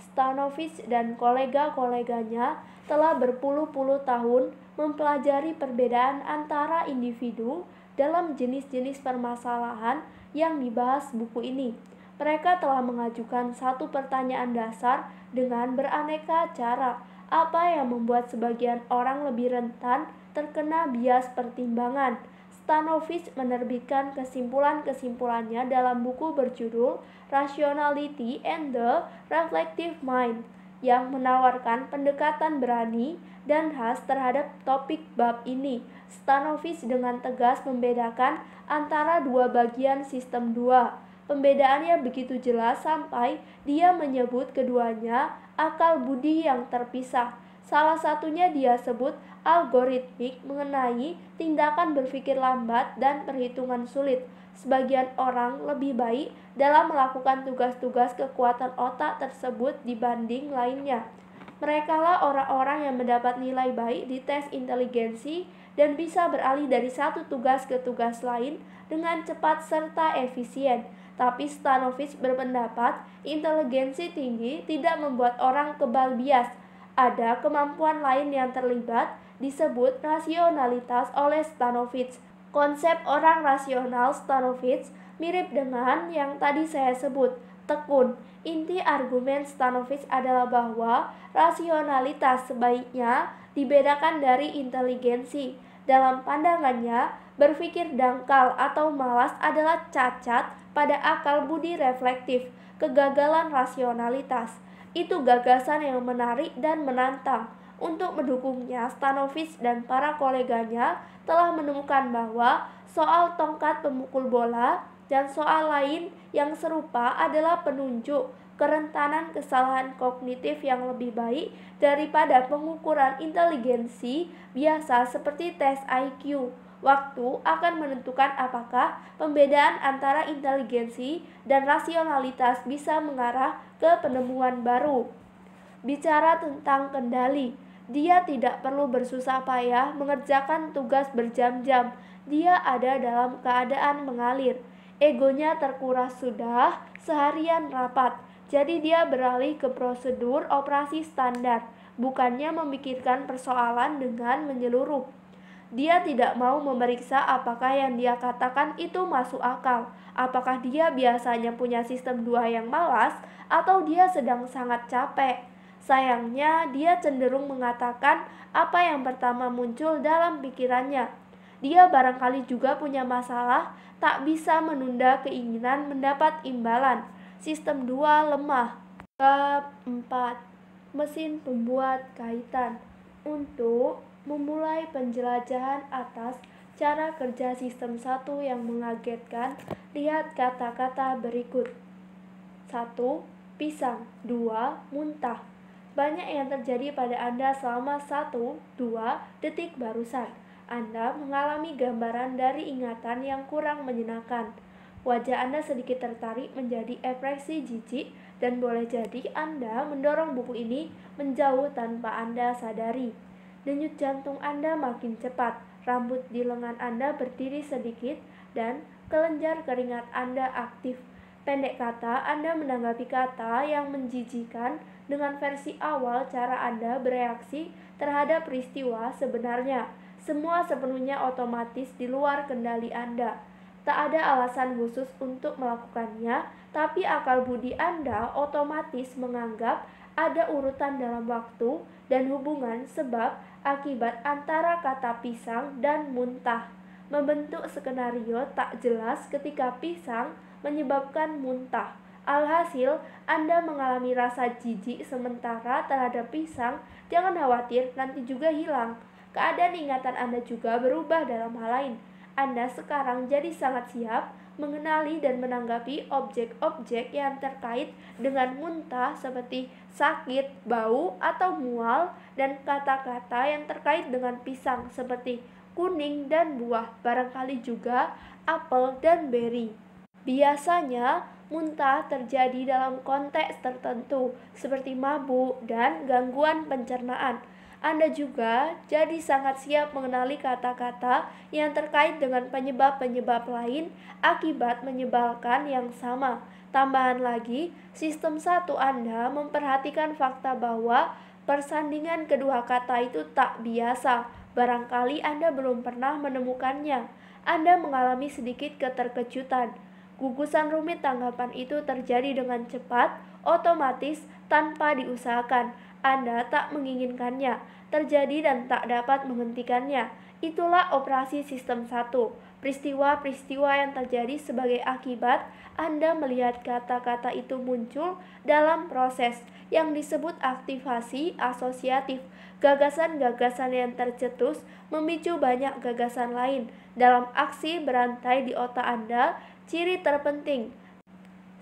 Stanovich dan kolega-koleganya telah berpuluh-puluh tahun mempelajari perbedaan antara individu dalam jenis-jenis permasalahan yang dibahas buku ini. Mereka telah mengajukan satu pertanyaan dasar dengan beraneka cara. Apa yang membuat sebagian orang lebih rentan terkena bias pertimbangan? Stanovich menerbitkan kesimpulan-kesimpulannya dalam buku berjudul Rationality and the Reflective Mind. yang menawarkan pendekatan berani dan khas terhadap topik bab ini. Stanovic dengan tegas membedakan antara dua bagian sistem dua. Pembedaannya begitu jelas sampai dia menyebut keduanya akal budi yang terpisah. Salah satunya dia sebut algoritmik mengenai tindakan berpikir lambat dan perhitungan sulit. Sebagian orang lebih baik dalam melakukan tugas-tugas kekuatan otak tersebut dibanding lainnya. Merekalah orang-orang yang mendapat nilai baik di tes inteligensi dan bisa beralih dari satu tugas ke tugas lain dengan cepat serta efisien. Tapi Stanovic berpendapat inteligensi tinggi tidak membuat orang kebal bias. Ada kemampuan lain yang terlibat, disebut rasionalitas oleh Stanovic. Konsep orang rasional Stanovic mirip dengan yang tadi saya sebut, tekun. Inti argumen Stanovic adalah bahwa rasionalitas sebaiknya dibedakan dari inteligensi. Dalam pandangannya, berpikir dangkal atau malas adalah cacat pada akal budi reflektif, kegagalan rasionalitas. Itu gagasan yang menarik dan menantang. Untuk mendukungnya, Stanovic dan para koleganya telah menemukan bahwa soal tongkat pemukul bola dan soal lain yang serupa adalah penunjuk kerentanan kesalahan kognitif yang lebih baik daripada pengukuran inteligensi biasa seperti tes IQ. Waktu akan menentukan apakah pembedaan antara inteligensi dan rasionalitas bisa mengarah ke penemuan baru. Bicara tentang kendali, dia tidak perlu bersusah payah mengerjakan tugas berjam-jam. Dia ada dalam keadaan mengalir. Egonya terkuras sudah seharian rapat. Jadi dia beralih ke prosedur operasi standar, bukannya memikirkan persoalan dengan menyeluruh. Dia tidak mau memeriksa apakah yang dia katakan itu masuk akal. Apakah dia biasanya punya sistem dua yang malas atau dia sedang sangat capek. Sayangnya, dia cenderung mengatakan apa yang pertama muncul dalam pikirannya. Dia barangkali juga punya masalah, tak bisa menunda keinginan mendapat imbalan. Sistem 2 lemah. Bab 4. Mesin pembuat kaitan. Untuk memulai penjelajahan atas cara kerja sistem 1 yang mengagetkan, lihat kata-kata berikut. 1. Pisang. 2. Muntah. Banyak yang terjadi pada Anda selama 1-2 detik barusan. Anda mengalami gambaran dari ingatan yang kurang menyenangkan. Wajah Anda sedikit tertarik menjadi ekspresi jijik dan boleh jadi Anda mendorong buku ini menjauh tanpa Anda sadari. Denyut jantung Anda makin cepat, rambut di lengan Anda berdiri sedikit, dan kelenjar keringat Anda aktif. Pendek kata, Anda menanggapi kata yang menjijikan dengan versi awal cara Anda bereaksi terhadap peristiwa sebenarnya. Semua sepenuhnya otomatis di luar kendali Anda. Tak ada alasan khusus untuk melakukannya, tapi akal budi Anda otomatis menganggap ada urutan dalam waktu dan hubungan sebab akibat antara kata pisang dan muntah. Membentuk skenario tak jelas ketika pisang menyebabkan muntah. Alhasil, Anda mengalami rasa jijik sementara terhadap pisang. Jangan khawatir, nanti juga hilang. Keadaan ingatan Anda juga berubah dalam hal lain. Anda sekarang jadi sangat siap mengenali dan menanggapi objek-objek yang terkait dengan muntah seperti sakit, bau, atau mual, dan kata-kata yang terkait dengan pisang seperti kuning dan buah, barangkali juga apel dan beri. Biasanya, muntah terjadi dalam konteks tertentu seperti mabuk dan gangguan pencernaan. Anda juga jadi sangat siap mengenali kata-kata yang terkait dengan penyebab-penyebab lain akibat menyebalkan yang sama. Tambahan lagi, sistem 1 Anda memperhatikan fakta bahwa persandingan kedua kata itu tak biasa. Barangkali Anda belum pernah menemukannya. Anda mengalami sedikit keterkejutan. Gugusan rumit tanggapan itu terjadi dengan cepat, otomatis, tanpa diusahakan. Anda tak menginginkannya terjadi dan tak dapat menghentikannya. Itulah operasi sistem 1. Peristiwa-peristiwa yang terjadi sebagai akibat Anda melihat kata-kata itu muncul dalam proses yang disebut aktivasi asosiatif. Gagasan-gagasan yang tercetus memicu banyak gagasan lain dalam aksi berantai di otak Anda. Ciri terpenting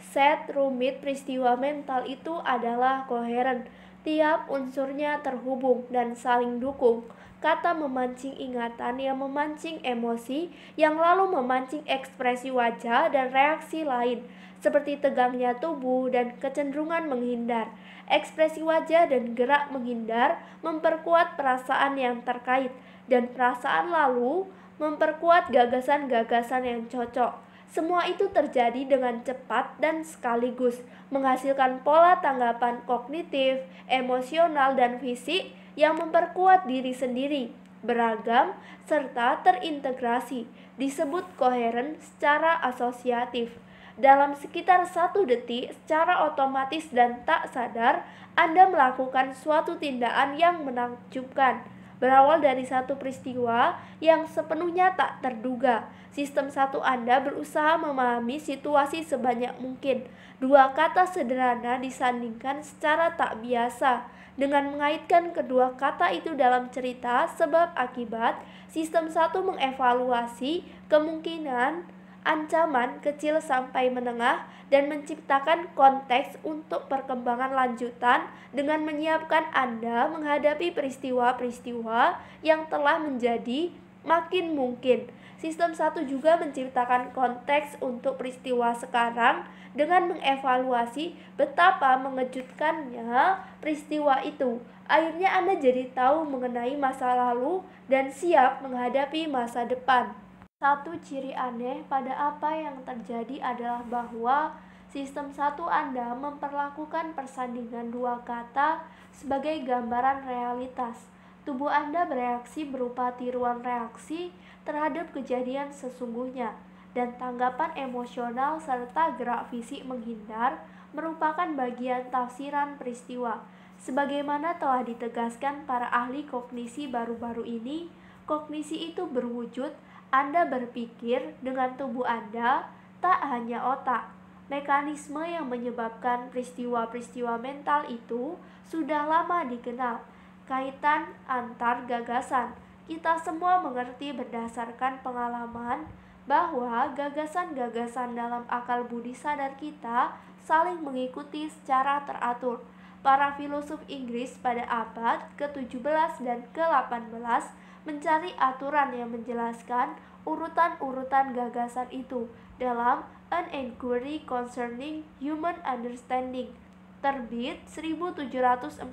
set rumit peristiwa mental itu adalah koheren. Tiap unsurnya terhubung dan saling dukung. Kata memancing ingatan yang memancing emosi, yang lalu memancing ekspresi wajah dan reaksi lain, seperti tegangnya tubuh dan kecenderungan menghindar. Ekspresi wajah dan gerak menghindar memperkuat perasaan yang terkait, dan perasaan lalu memperkuat gagasan-gagasan yang cocok. Semua itu terjadi dengan cepat dan sekaligus, menghasilkan pola tanggapan kognitif, emosional, dan fisik yang memperkuat diri sendiri, beragam, serta terintegrasi, disebut koheren secara asosiatif. Dalam sekitar 1 detik, secara otomatis dan tak sadar, Anda melakukan suatu tindakan yang menakjubkan, berawal dari satu peristiwa yang sepenuhnya tak terduga. Sistem 1 Anda berusaha memahami situasi sebanyak mungkin. 2 kata sederhana disandingkan secara tak biasa. Dengan mengaitkan kedua kata itu dalam cerita sebab akibat, sistem 1 mengevaluasi kemungkinan ancaman kecil sampai menengah dan menciptakan konteks untuk perkembangan lanjutan dengan menyiapkan Anda menghadapi peristiwa-peristiwa yang telah menjadi makin mungkin. Sistem 1 juga menciptakan konteks untuk peristiwa sekarang dengan mengevaluasi betapa mengejutkannya peristiwa itu. Akhirnya Anda jadi tahu mengenai masa lalu dan siap menghadapi masa depan. Satu ciri aneh pada apa yang terjadi adalah bahwa sistem 1 Anda memperlakukan persandingan 2 kata sebagai gambaran realitas. Tubuh Anda bereaksi berupa tiruan reaksi terhadap kejadian sesungguhnya, dan tanggapan emosional serta gerak fisik menghindar merupakan bagian tafsiran peristiwa. Sebagaimana telah ditegaskan para ahli kognisi baru-baru ini, kognisi itu berwujud Anda berpikir dengan tubuh Anda, tak hanya otak. Mekanisme yang menyebabkan peristiwa-peristiwa mental itu sudah lama dikenal. Kaitan antar gagasan. Kita semua mengerti berdasarkan pengalaman bahwa gagasan-gagasan dalam akal budi sadar kita saling mengikuti secara teratur. Para filosof Inggris pada abad ke-17 dan ke-18 mencari aturan yang menjelaskan urutan-urutan gagasan itu dalam An Inquiry Concerning Human Understanding, terbit 1748.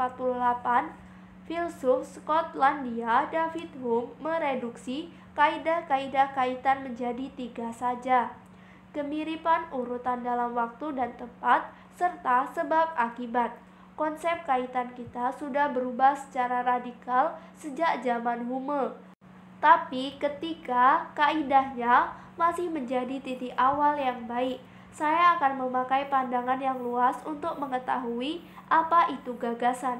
Filsuf Skotlandia David Hume mereduksi kaidah-kaidah kaitan menjadi 3 saja: kemiripan urutan dalam waktu dan tempat, serta sebab akibat. Konsep kaitan kita sudah berubah secara radikal sejak zaman Hume, tapi ketika kaidahnya masih menjadi titik awal yang baik, saya akan memakai pandangan yang luas untuk mengetahui apa itu gagasan.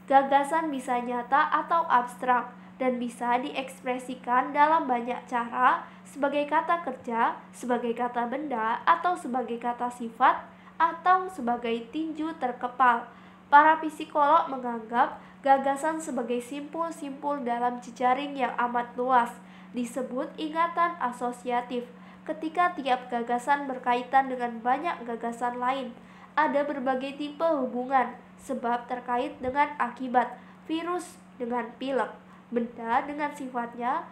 Gagasan bisa nyata atau abstrak dan bisa diekspresikan dalam banyak cara, sebagai kata kerja, sebagai kata benda, atau sebagai kata sifat, atau sebagai tinju terkepal. Para psikolog menganggap gagasan sebagai simpul-simpul dalam jejaring yang amat luas, disebut ingatan asosiatif. Ketika tiap gagasan berkaitan dengan banyak gagasan lain, ada berbagai tipe hubungan, sebab terkait dengan akibat, virus dengan pilek, benda dengan sifatnya,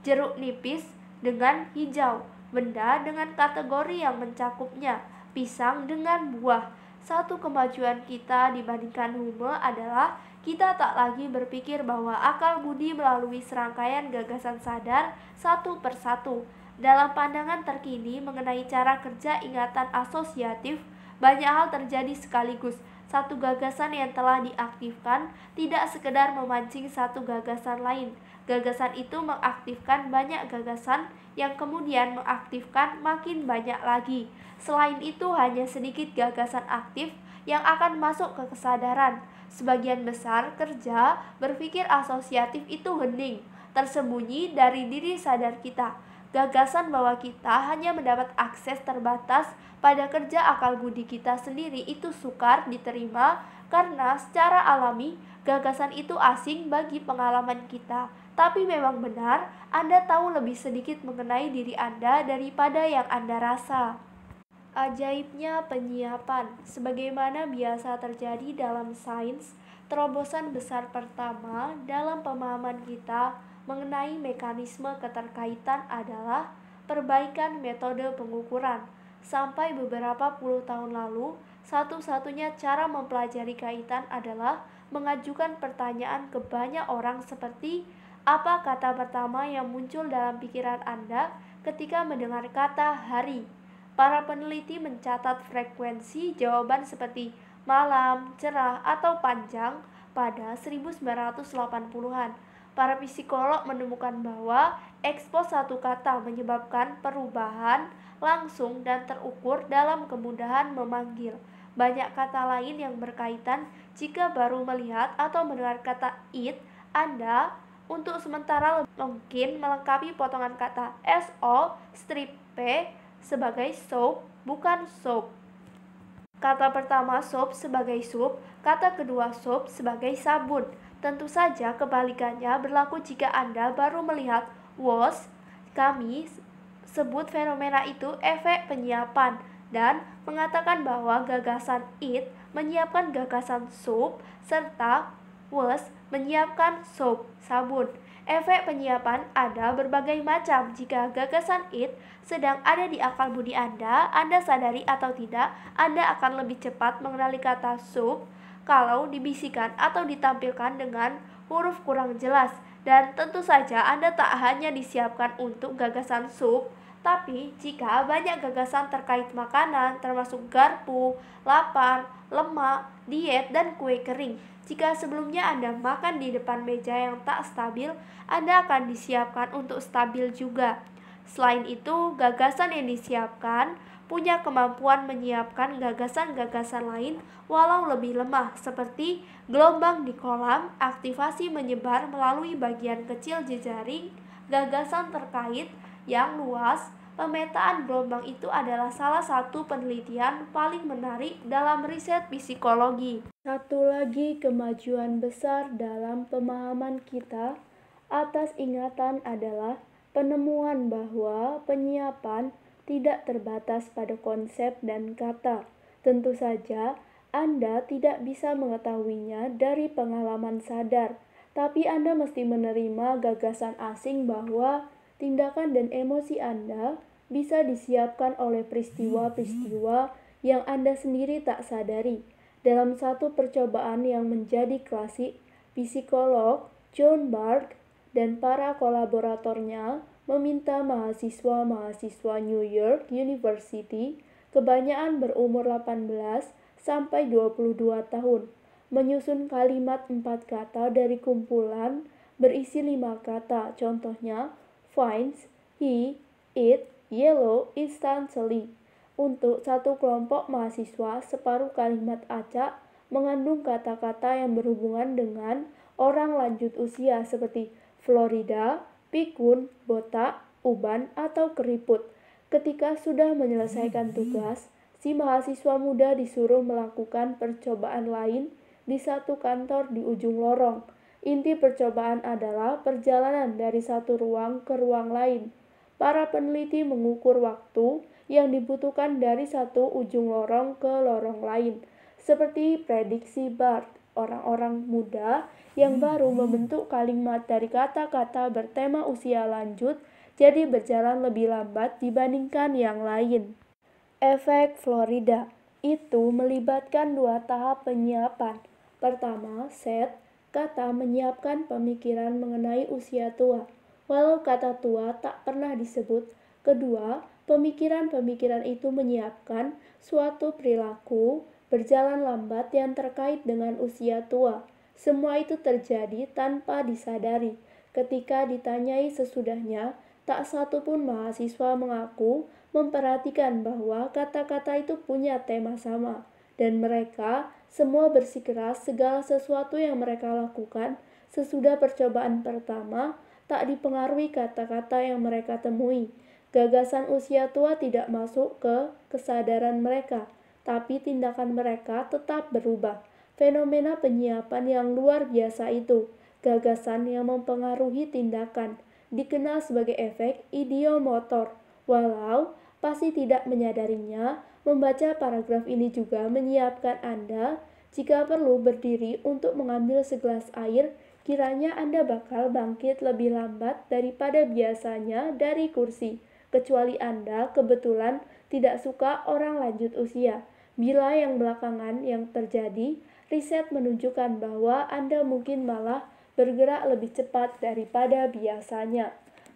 jeruk nipis dengan hijau, benda dengan kategori yang mencakupnya, pisang dengan buah. Satu kemajuan kita dibandingkan Hume adalah kita tak lagi berpikir bahwa akal budi melalui serangkaian gagasan sadar satu persatu. Dalam pandangan terkini mengenai cara kerja ingatan asosiatif, banyak hal terjadi sekaligus. Satu gagasan yang telah diaktifkan tidak sekedar memancing satu gagasan lain. Gagasan itu mengaktifkan banyak gagasan yang kemudian mengaktifkan makin banyak lagi. Selain itu, hanya sedikit gagasan aktif yang akan masuk ke kesadaran. Sebagian besar kerja berpikir asosiatif itu hening, tersembunyi dari diri sadar kita. Gagasan bahwa kita hanya mendapat akses terbatas pada kerja akal budi kita sendiri itu sukar diterima karena secara alami gagasan itu asing bagi pengalaman kita. Tapi memang benar, Anda tahu lebih sedikit mengenai diri Anda daripada yang Anda rasa. Ajaibnya penyiapan, sebagaimana biasa terjadi dalam sains, terobosan besar pertama dalam pemahaman kita mengenai mekanisme keterkaitan adalah perbaikan metode pengukuran. Sampai beberapa puluh tahun lalu, satu-satunya cara mempelajari kaitan adalah mengajukan pertanyaan ke banyak orang seperti apa kata pertama yang muncul dalam pikiran Anda ketika mendengar kata hari. Para peneliti mencatat frekuensi jawaban seperti malam, cerah, atau panjang pada 1980-an. Para psikolog menemukan bahwa ekspos satu kata menyebabkan perubahan langsung dan terukur dalam kemudahan memanggil. Banyak kata lain yang berkaitan jika baru melihat atau mendengar kata it, Anda untuk sementara mungkin melengkapi potongan kata so, strip p, sebagai soap, bukan soap. Kata pertama soap sebagai sup, kata kedua soap sebagai sabun. Tentu saja kebalikannya berlaku jika Anda baru melihat wash. Kami sebut fenomena itu efek penyiapan dan mengatakan bahwa gagasan it menyiapkan gagasan soap serta wash menyiapkan soap, sabun. Efek penyiapan ada berbagai macam. Jika gagasan it sedang ada di akal budi Anda sadari atau tidak, Anda akan lebih cepat mengenali kata soap kalau dibisikkan atau ditampilkan dengan huruf kurang jelas. Dan tentu saja Anda tak hanya disiapkan untuk gagasan soap, tapi jika banyak gagasan terkait makanan, termasuk garpu, lapar, lemak, diet, dan kue kering. Jika sebelumnya Anda makan di depan meja yang tak stabil, Anda akan disiapkan untuk stabil juga. Selain itu, gagasan yang disiapkan punya kemampuan menyiapkan gagasan-gagasan lain walau lebih lemah, seperti gelombang di kolam, aktivasi menyebar melalui bagian kecil jejaring, gagasan terkait yang luas. Pemetaan gelombang itu adalah salah satu penelitian paling menarik dalam riset psikologi. Satu lagi kemajuan besar dalam pemahaman kita atas ingatan adalah penemuan bahwa penyiapan tidak terbatas pada konsep dan kata. Tentu saja, Anda tidak bisa mengetahuinya dari pengalaman sadar, tapi Anda mesti menerima gagasan asing bahwa tindakan dan emosi Anda bisa disiapkan oleh peristiwa-peristiwa yang Anda sendiri tak sadari. Dalam satu percobaan yang menjadi klasik, psikolog John Bargh dan para kolaboratornya meminta mahasiswa-mahasiswa New York University, kebanyakan berumur 18 sampai 22 tahun, menyusun kalimat 4 kata dari kumpulan berisi 5 kata. Contohnya, finds, he, it, yellow, instantly. Untuk satu kelompok mahasiswa, separuh kalimat acak mengandung kata-kata yang berhubungan dengan orang lanjut usia seperti Florida, pikun, botak, uban, atau keriput. Ketika sudah menyelesaikan tugas, si mahasiswa muda disuruh melakukan percobaan lain di satu kantor di ujung lorong. Inti percobaan adalah perjalanan dari satu ruang ke ruang lain. Para peneliti mengukur waktu yang dibutuhkan dari satu ujung lorong ke lorong lain. Seperti prediksi Bargh, orang-orang muda yang baru membentuk kalimat dari kata-kata bertema usia lanjut jadi berjalan lebih lambat dibandingkan yang lain. Efek Florida itu melibatkan 2 tahap penyiapan. Pertama, set, kata menyiapkan pemikiran mengenai usia tua. Walau kata tua tak pernah disebut. Kedua, pemikiran-pemikiran itu menyiapkan suatu perilaku berjalan lambat yang terkait dengan usia tua. Semua itu terjadi tanpa disadari. Ketika ditanyai sesudahnya, tak satu pun mahasiswa mengaku memperhatikan bahwa kata-kata itu punya tema sama. Dan mereka semua bersikeras segala sesuatu yang mereka lakukan sesudah percobaan pertama tak dipengaruhi kata-kata yang mereka temui. Gagasan usia tua tidak masuk ke kesadaran mereka, tapi tindakan mereka tetap berubah. Fenomena penyiapan yang luar biasa itu, gagasan yang mempengaruhi tindakan, dikenal sebagai efek ideomotor. Walau pasti tidak menyadarinya, membaca paragraf ini juga menyiapkan Anda jika perlu berdiri untuk mengambil segelas air. Kiranya Anda bakal bangkit lebih lambat daripada biasanya dari kursi, kecuali Anda kebetulan tidak suka orang lanjut usia. Bila yang belakangan yang terjadi, riset menunjukkan bahwa Anda mungkin malah bergerak lebih cepat daripada biasanya.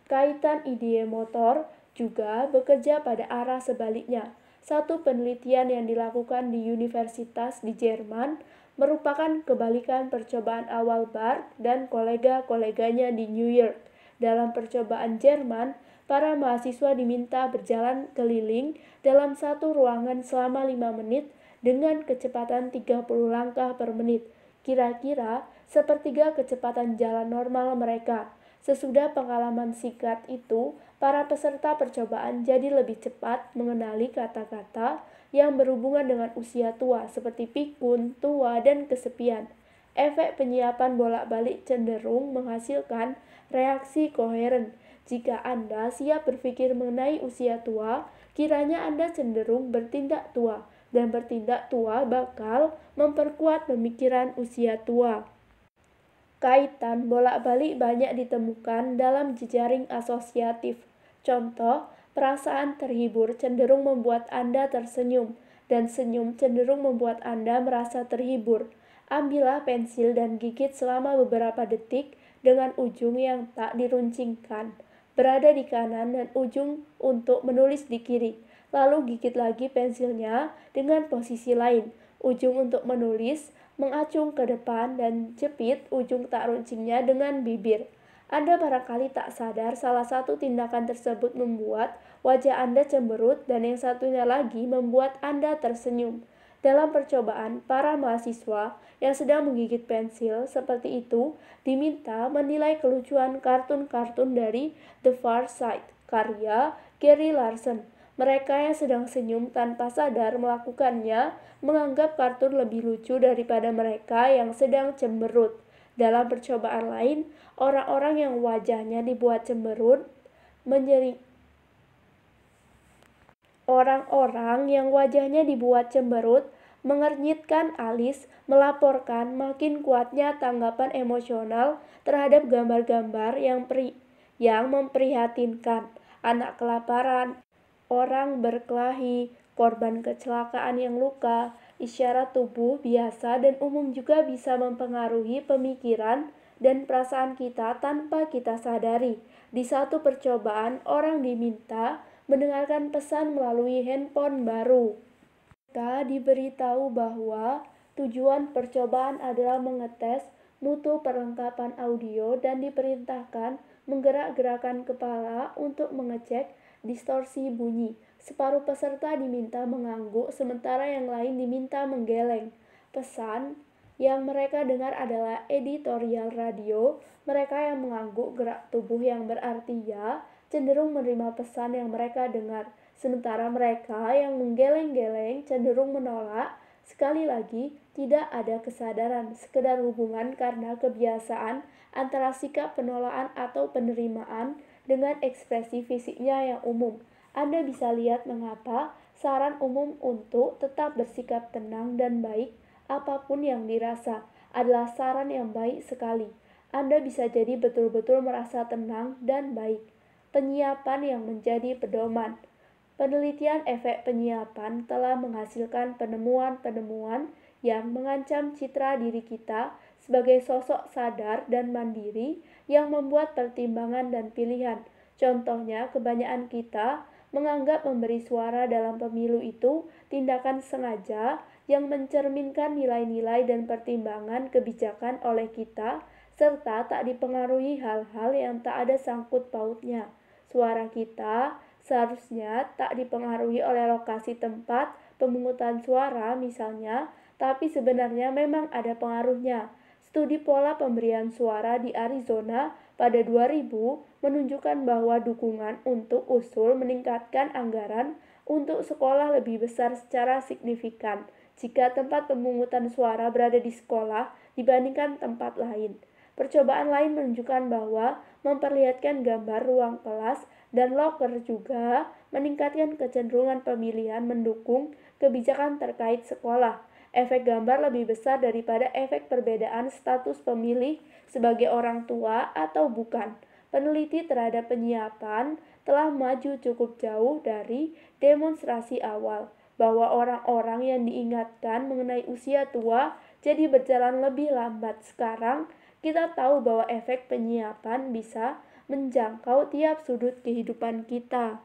Kaitan ideomotor juga bekerja pada arah sebaliknya. Satu penelitian yang dilakukan di universitas di Jerman merupakan kebalikan percobaan awal Barth dan kolega-koleganya di New York. Dalam percobaan Jerman, para mahasiswa diminta berjalan keliling dalam satu ruangan selama 5 menit dengan kecepatan 30 langkah per menit, kira-kira sepertiga kecepatan jalan normal mereka. Sesudah pengalaman singkat itu, para peserta percobaan jadi lebih cepat mengenali kata-kata yang berhubungan dengan usia tua seperti pikun, tua, dan kesepian. Efek penyiapan bolak-balik cenderung menghasilkan reaksi koheren. Jika Anda siap berpikir mengenai usia tua, kiranya Anda cenderung bertindak tua, dan bertindak tua bakal memperkuat pemikiran usia tua. Kaitan bolak-balik banyak ditemukan dalam jejaring asosiatif. Contoh, perasaan terhibur cenderung membuat Anda tersenyum, dan senyum cenderung membuat Anda merasa terhibur. Ambillah pensil dan gigit selama beberapa detik dengan ujung yang tak diruncingkan, berada di kanan dan ujung untuk menulis di kiri. Lalu gigit lagi pensilnya dengan posisi lain, ujung untuk menulis mengacung ke depan, dan jepit ujung tak runcingnya dengan bibir. Anda barangkali tak sadar salah satu tindakan tersebut membuat wajah Anda cemberut dan yang satunya lagi membuat Anda tersenyum. Dalam percobaan, para mahasiswa yang sedang menggigit pensil seperti itu diminta menilai kelucuan kartun-kartun dari The Far Side, karya Gary Larson. Mereka yang sedang senyum tanpa sadar melakukannya menganggap kartun lebih lucu daripada mereka yang sedang cemberut. Dalam percobaan lain, orang-orang yang wajahnya dibuat cemberut mengernyitkan alis, melaporkan makin kuatnya tanggapan emosional terhadap gambar-gambar yang memprihatinkan. Anak kelaparan, orang berkelahi, korban kecelakaan yang luka, isyarat tubuh biasa dan umum juga bisa mempengaruhi pemikiran dan perasaan kita tanpa kita sadari. Di satu percobaan, orang diminta mendengarkan pesan melalui handphone baru. Mereka diberitahu bahwa tujuan percobaan adalah mengetes mutu perlengkapan audio dan diperintahkan menggerak-gerakkan kepala untuk mengecek distorsi bunyi. Separuh peserta diminta mengangguk, sementara yang lain diminta menggeleng. Pesan yang mereka dengar adalah editorial radio. Mereka yang mengangguk gerak tubuh yang berarti ya, cenderung menerima pesan yang mereka dengar. Sementara mereka yang menggeleng-geleng cenderung menolak. Sekali lagi, tidak ada kesadaran, sekedar hubungan karena kebiasaan antara sikap penolakan atau penerimaan dengan ekspresi fisiknya yang umum. Anda bisa lihat mengapa saran umum untuk tetap bersikap tenang dan baik, apapun yang dirasa, adalah saran yang baik sekali. Anda bisa jadi betul-betul merasa tenang dan baik. Penyiapan yang menjadi pedoman. Penelitian efek penyiapan telah menghasilkan penemuan-penemuan yang mengancam citra diri kita sebagai sosok sadar dan mandiri yang membuat pertimbangan dan pilihan. Contohnya, kebanyakan kita menganggap memberi suara dalam pemilu itu tindakan sengaja yang mencerminkan nilai-nilai dan pertimbangan kebijakan oleh kita, serta tak dipengaruhi hal-hal yang tak ada sangkut pautnya. Suara kita seharusnya tak dipengaruhi oleh lokasi tempat pemungutan suara misalnya, tapi sebenarnya memang ada pengaruhnya. Studi pola pemberian suara di Arizona pada 2000 menunjukkan bahwa dukungan untuk usul meningkatkan anggaran untuk sekolah lebih besar secara signifikan jika tempat pemungutan suara berada di sekolah dibandingkan tempat lain. Percobaan lain menunjukkan bahwa memperlihatkan gambar ruang kelas dan loker juga meningkatkan kecenderungan pemilihan mendukung kebijakan terkait sekolah. Efek gambar lebih besar daripada efek perbedaan status pemilih sebagai orang tua atau bukan. Peneliti terhadap penyiapan telah maju cukup jauh dari demonstrasi awal, bahwa orang-orang yang diingatkan mengenai usia tua jadi berjalan lebih lambat. Sekarang, kita tahu bahwa efek penyiapan bisa menjangkau tiap sudut kehidupan kita.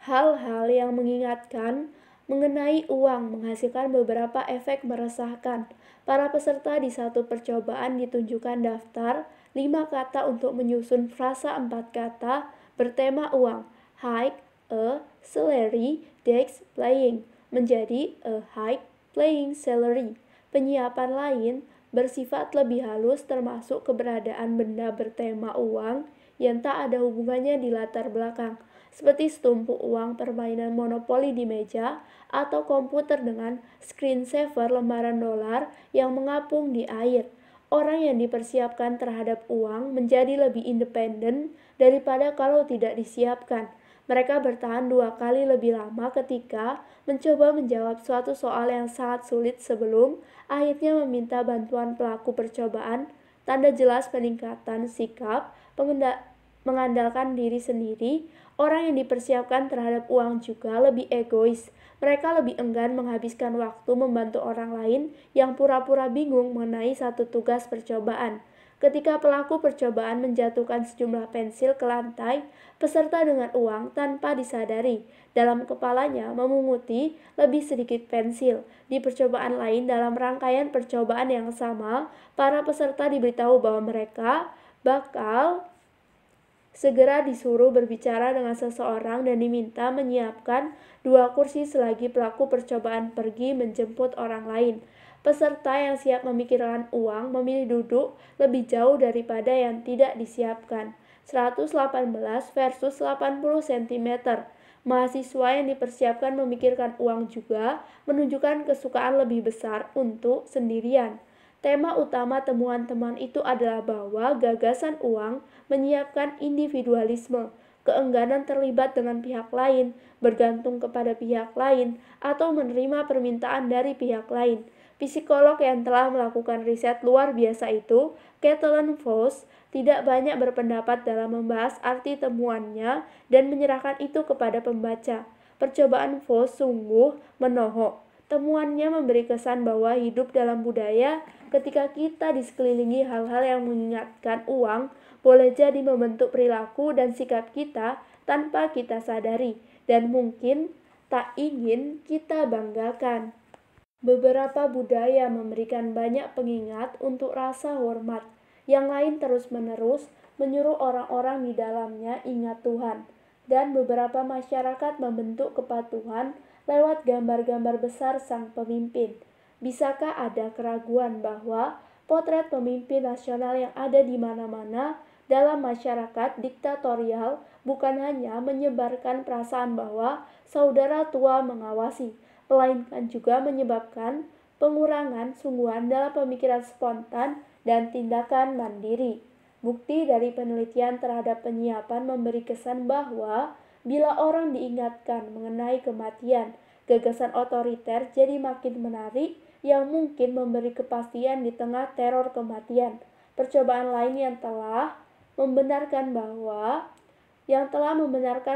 Hal-hal yang mengingatkan mengenai uang menghasilkan beberapa efek meresahkan. Para peserta di satu percobaan ditunjukkan daftar 5 kata untuk menyusun frasa 4 kata bertema uang. Hike, a salary, desk, playing, menjadi a hike, playing, salary. Penyiapan lain bersifat lebih halus termasuk keberadaan benda bertema uang yang tak ada hubungannya di latar belakang, seperti setumpuk uang permainan monopoli di meja atau komputer dengan screensaver lembaran dolar yang mengapung di air. Orang yang dipersiapkan terhadap uang menjadi lebih independen daripada kalau tidak disiapkan. Mereka bertahan 2 kali lebih lama ketika mencoba menjawab suatu soal yang sangat sulit sebelum akhirnya meminta bantuan pelaku percobaan. Tanda jelas peningkatan sikap mengandalkan diri sendiri. Orang yang dipersiapkan terhadap uang juga lebih egois. Mereka lebih enggan menghabiskan waktu membantu orang lain yang pura-pura bingung mengenai satu tugas percobaan. Ketika pelaku percobaan menjatuhkan sejumlah pensil ke lantai, peserta dengan uang tanpa disadari dalam kepalanya memunguti lebih sedikit pensil. Di percobaan lain dalam rangkaian percobaan yang sama, para peserta diberitahu bahwa mereka bakal segera disuruh berbicara dengan seseorang dan diminta menyiapkan 2 kursi selagi pelaku percobaan pergi menjemput orang lain. Peserta yang siap memikirkan uang memilih duduk lebih jauh daripada yang tidak disiapkan. 118 versus 80 cm. Mahasiswa yang dipersiapkan memikirkan uang juga menunjukkan kesukaan lebih besar untuk sendirian. Tema utama temuan teman itu adalah bahwa gagasan uang menyiapkan individualisme, keengganan terlibat dengan pihak lain, bergantung kepada pihak lain, atau menerima permintaan dari pihak lain. Psikolog yang telah melakukan riset luar biasa itu, Kathleen Voss, tidak banyak berpendapat dalam membahas arti temuannya dan menyerahkan itu kepada pembaca. Percobaan Voss sungguh menohok. Temuannya memberi kesan bahwa hidup dalam budaya ketika kita di sekelilingi hal-hal yang mengingatkan uang boleh jadi membentuk perilaku dan sikap kita tanpa kita sadari dan mungkin tak ingin kita banggakan. Beberapa budaya memberikan banyak pengingat untuk rasa hormat, yang lain terus-menerus menyuruh orang-orang di dalamnya ingat Tuhan, dan beberapa masyarakat membentuk kepatuhan lewat gambar-gambar besar sang pemimpin. Bisakah ada keraguan bahwa potret pemimpin nasional yang ada di mana-mana dalam masyarakat diktatorial bukan hanya menyebarkan perasaan bahwa saudara tua mengawasi, melainkan juga menyebabkan pengurangan sungguhan dalam pemikiran spontan dan tindakan mandiri. Bukti dari penelitian terhadap penyiapan memberi kesan bahwa bila orang diingatkan mengenai kematian, gagasan otoriter jadi makin menarik yang mungkin memberi kepastian di tengah teror kematian. Percobaan lain yang telah membenarkan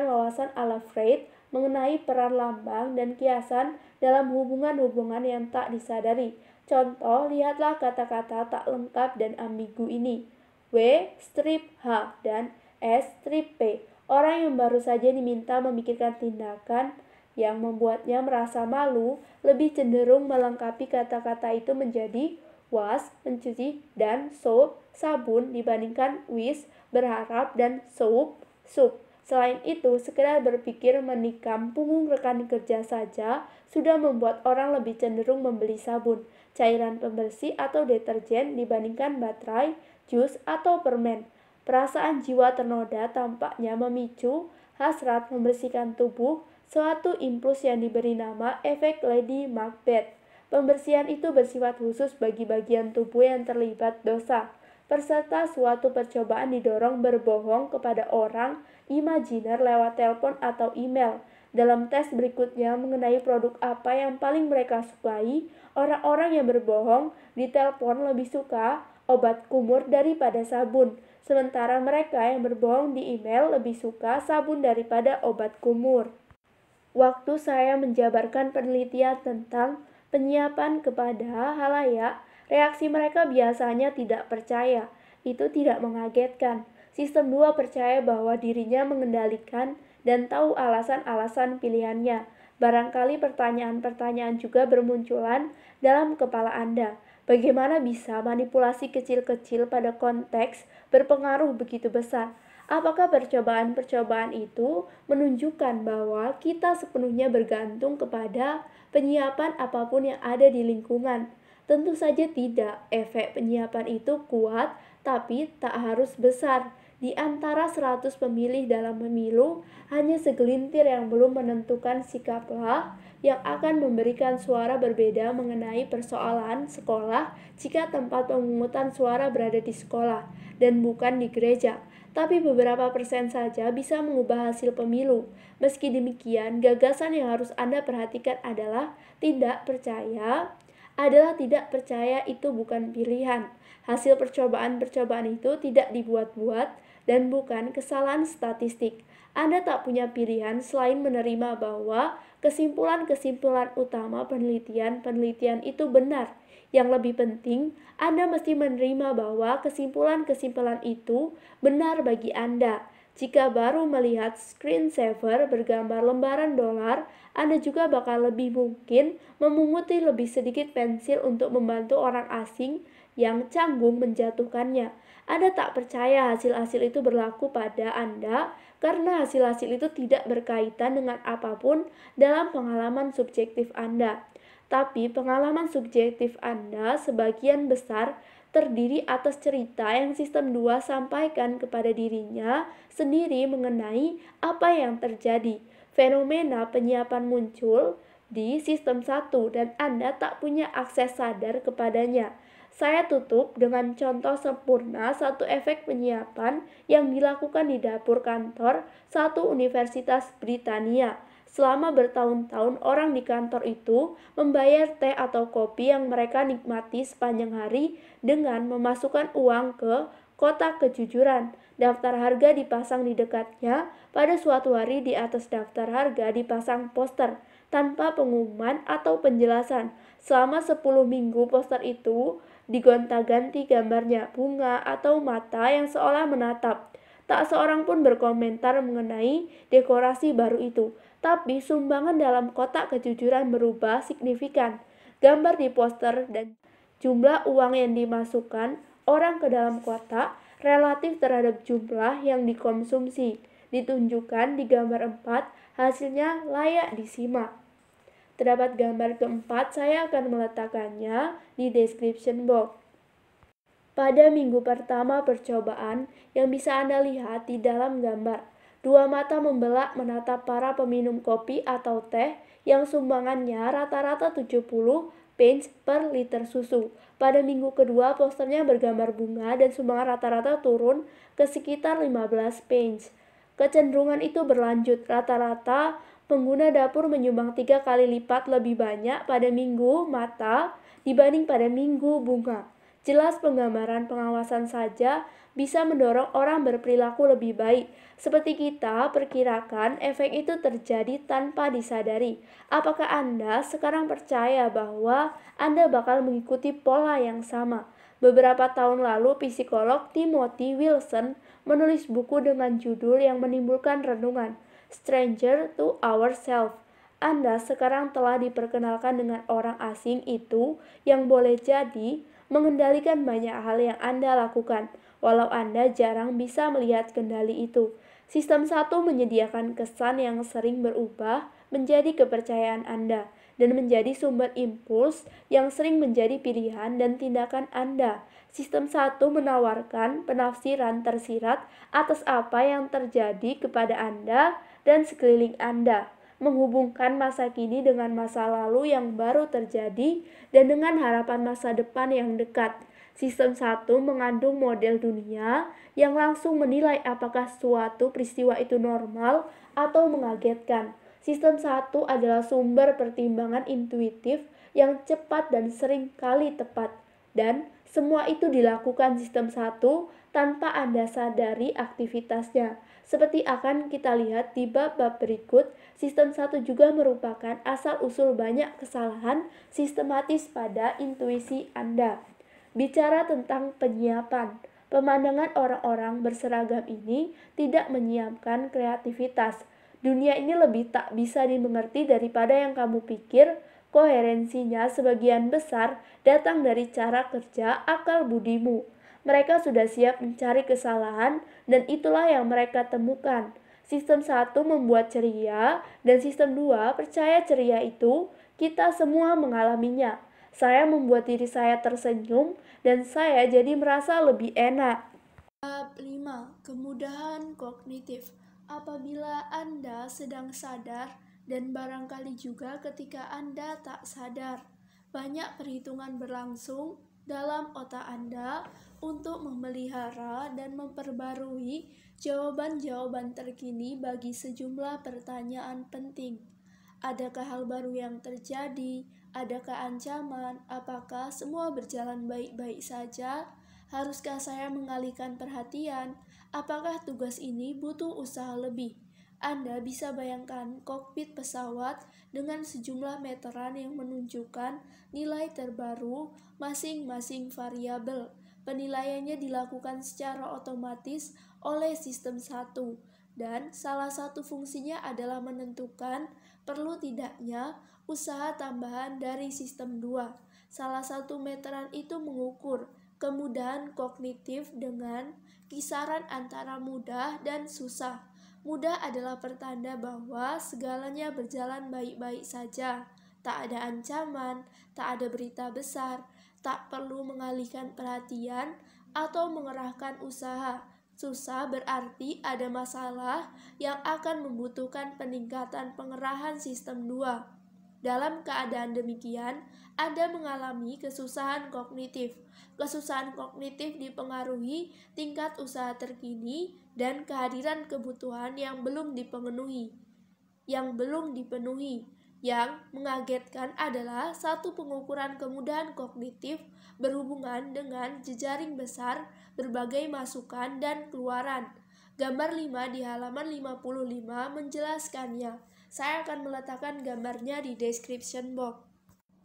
wawasan ala Freud mengenai peran lambang dan kiasan dalam hubungan-hubungan yang tak disadari. Contoh, lihatlah kata-kata tak lengkap dan ambigu ini. W strip H dan S strip P. Orang yang baru saja diminta memikirkan tindakan yang membuatnya merasa malu lebih cenderung melengkapi kata-kata itu menjadi wash, mencuci, dan soap, sabun dibandingkan wish, berharap, dan soap, sup. Selain itu, sekedar berpikir menikam punggung rekan kerja saja sudah membuat orang lebih cenderung membeli sabun, cairan pembersih atau deterjen dibandingkan baterai, jus, atau permen. Perasaan jiwa ternoda tampaknya memicu hasrat membersihkan tubuh, suatu impuls yang diberi nama efek Lady Macbeth. Pembersihan itu bersifat khusus bagi bagian tubuh yang terlibat dosa. Peserta suatu percobaan didorong berbohong kepada orang imajiner lewat telepon atau email. Dalam tes berikutnya mengenai produk apa yang paling mereka sukai, orang-orang yang berbohong di telepon lebih suka obat kumur daripada sabun, sementara mereka yang berbohong di email lebih suka sabun daripada obat kumur. Waktu saya menjabarkan penelitian tentang penyiapan kepada halayak, reaksi mereka biasanya tidak percaya. Itu tidak mengagetkan. Sistem 2 percaya bahwa dirinya mengendalikan dan tahu alasan-alasan pilihannya. Barangkali pertanyaan-pertanyaan juga bermunculan dalam kepala Anda. Bagaimana bisa manipulasi kecil-kecil pada konteks berpengaruh begitu besar? Apakah percobaan-percobaan itu menunjukkan bahwa kita sepenuhnya bergantung kepada penyiapan apapun yang ada di lingkungan? Tentu saja tidak. Efek penyiapan itu kuat, tapi tak harus besar. Di antara 100 pemilih dalam pemilu, hanya segelintir yang belum menentukan sikaplah yang akan memberikan suara berbeda mengenai persoalan sekolah jika tempat pemungutan suara berada di sekolah dan bukan di gereja. Tapi beberapa persen saja bisa mengubah hasil pemilu. Meski demikian, gagasan yang harus Anda perhatikan adalah tidak percaya itu bukan pilihan. Hasil percobaan-percobaan itu tidak dibuat-buat dan bukan kesalahan statistik. Anda tak punya pilihan selain menerima bahwa kesimpulan-kesimpulan utama penelitian itu benar. Yang lebih penting, Anda mesti menerima bahwa kesimpulan-kesimpulan itu benar bagi Anda. Jika baru melihat screensaver bergambar lembaran dolar, Anda juga bakal lebih mungkin memunguti lebih sedikit pensil untuk membantu orang asing yang canggung menjatuhkannya. Anda tak percaya hasil-hasil itu berlaku pada Anda karena hasil-hasil itu tidak berkaitan dengan apapun dalam pengalaman subjektif Anda. Tapi pengalaman subjektif Anda sebagian besar terdiri atas cerita yang sistem 2 sampaikan kepada dirinya sendiri mengenai apa yang terjadi. Fenomena penyiapan muncul di sistem 1 dan Anda tak punya akses sadar kepadanya. Saya tutup dengan contoh sempurna satu efek penyiapan yang dilakukan di dapur kantor satu universitas Britania. Selama bertahun-tahun orang di kantor itu membayar teh atau kopi yang mereka nikmati sepanjang hari dengan memasukkan uang ke kotak kejujuran. Daftar harga dipasang di dekatnya. Pada suatu hari di atas daftar harga dipasang poster tanpa pengumuman atau penjelasan. Selama 10 minggu poster itu digonta-ganti gambarnya, bunga atau mata yang seolah menatap. Tak seorang pun berkomentar mengenai dekorasi baru itu. Tapi sumbangan dalam kotak kejujuran berubah signifikan. Gambar di poster dan jumlah uang yang dimasukkan orang ke dalam kotak relatif terhadap jumlah yang dikonsumsi. Ditunjukkan di gambar 4, hasilnya layak disimak. Terdapat gambar keempat, saya akan meletakkannya di description box. Pada minggu pertama percobaan, yang bisa Anda lihat di dalam gambar, dua mata membelak menatap para peminum kopi atau teh yang sumbangannya rata-rata 70 pence per liter susu. Pada minggu kedua, posternya bergambar bunga dan sumbangan rata-rata turun ke sekitar 15 pence. Kecenderungan itu berlanjut, rata-rata pengguna dapur menyumbang 3 kali lipat lebih banyak pada minggu mata dibanding pada minggu bunga. Jelas penggambaran pengawasan saja bisa mendorong orang berperilaku lebih baik. Seperti kita perkirakan, efek itu terjadi tanpa disadari. Apakah Anda sekarang percaya bahwa Anda bakal mengikuti pola yang sama? Beberapa tahun lalu, psikolog Timothy Wilson menulis buku dengan judul yang menimbulkan renungan, Stranger to Ourselves. Anda sekarang telah diperkenalkan dengan orang asing itu yang boleh jadi mengendalikan banyak hal yang Anda lakukan, walau Anda jarang bisa melihat kendali itu. Sistem 1 menyediakan kesan yang sering berubah menjadi kepercayaan Anda dan menjadi sumber impuls yang sering menjadi pilihan dan tindakan Anda. Sistem 1 menawarkan penafsiran tersirat atas apa yang terjadi kepada Anda dan sekeliling Anda, menghubungkan masa kini dengan masa lalu yang baru terjadi dan dengan harapan masa depan yang dekat. Sistem 1 mengandung model dunia yang langsung menilai apakah suatu peristiwa itu normal atau mengagetkan. Sistem 1 adalah sumber pertimbangan intuitif yang cepat dan sering kali tepat. Dan semua itu dilakukan sistem 1 tanpa Anda sadari aktivitasnya. Seperti akan kita lihat di bab-bab berikut, sistem 1 juga merupakan asal-usul banyak kesalahan sistematis pada intuisi Anda. Bicara tentang penyiapan, pemandangan orang-orang berseragam ini tidak menyiapkan kreativitas. Dunia ini lebih tak bisa dimengerti daripada yang kamu pikir. Koherensinya sebagian besar datang dari cara kerja akal budimu. Mereka sudah siap mencari kesalahan dan itulah yang mereka temukan. Sistem 1 membuat ceria dan sistem 2 percaya ceria itu kita semua mengalaminya. Saya membuat diri saya tersenyum dan saya jadi merasa lebih enak. Bab 5. Kemudahan kognitif. Apabila Anda sedang sadar dan barangkali juga ketika Anda tak sadar, banyak perhitungan berlangsung dalam otak Anda untuk memelihara dan memperbarui jawaban-jawaban terkini bagi sejumlah pertanyaan penting. Adakah hal baru yang terjadi? Adakah ancaman? Apakah semua berjalan baik-baik saja? Haruskah saya mengalihkan perhatian? Apakah tugas ini butuh usaha lebih? Anda bisa bayangkan kokpit pesawat dengan sejumlah meteran yang menunjukkan nilai terbaru masing-masing variabel. Penilaiannya dilakukan secara otomatis oleh sistem 1 dan salah satu fungsinya adalah menentukan perlu tidaknya usaha tambahan dari sistem 2. Salah satu meteran itu mengukur kemudahan kognitif dengan kisaran antara mudah dan susah. Mudah adalah pertanda bahwa segalanya berjalan baik-baik saja. Tak ada ancaman, tak ada berita besar, tak perlu mengalihkan perhatian atau mengerahkan usaha. Susah berarti ada masalah yang akan membutuhkan peningkatan pengerahan sistem 2. Dalam keadaan demikian, Anda mengalami kesusahan kognitif. Kesusahan kognitif dipengaruhi tingkat usaha terkini dan kehadiran kebutuhan yang belum dipenuhi. Yang mengagetkan adalah satu pengukuran kemudahan kognitif berhubungan dengan jejaring besar berbagai masukan dan keluaran. Gambar 5 di halaman 55 menjelaskannya. Saya akan meletakkan gambarnya di description box.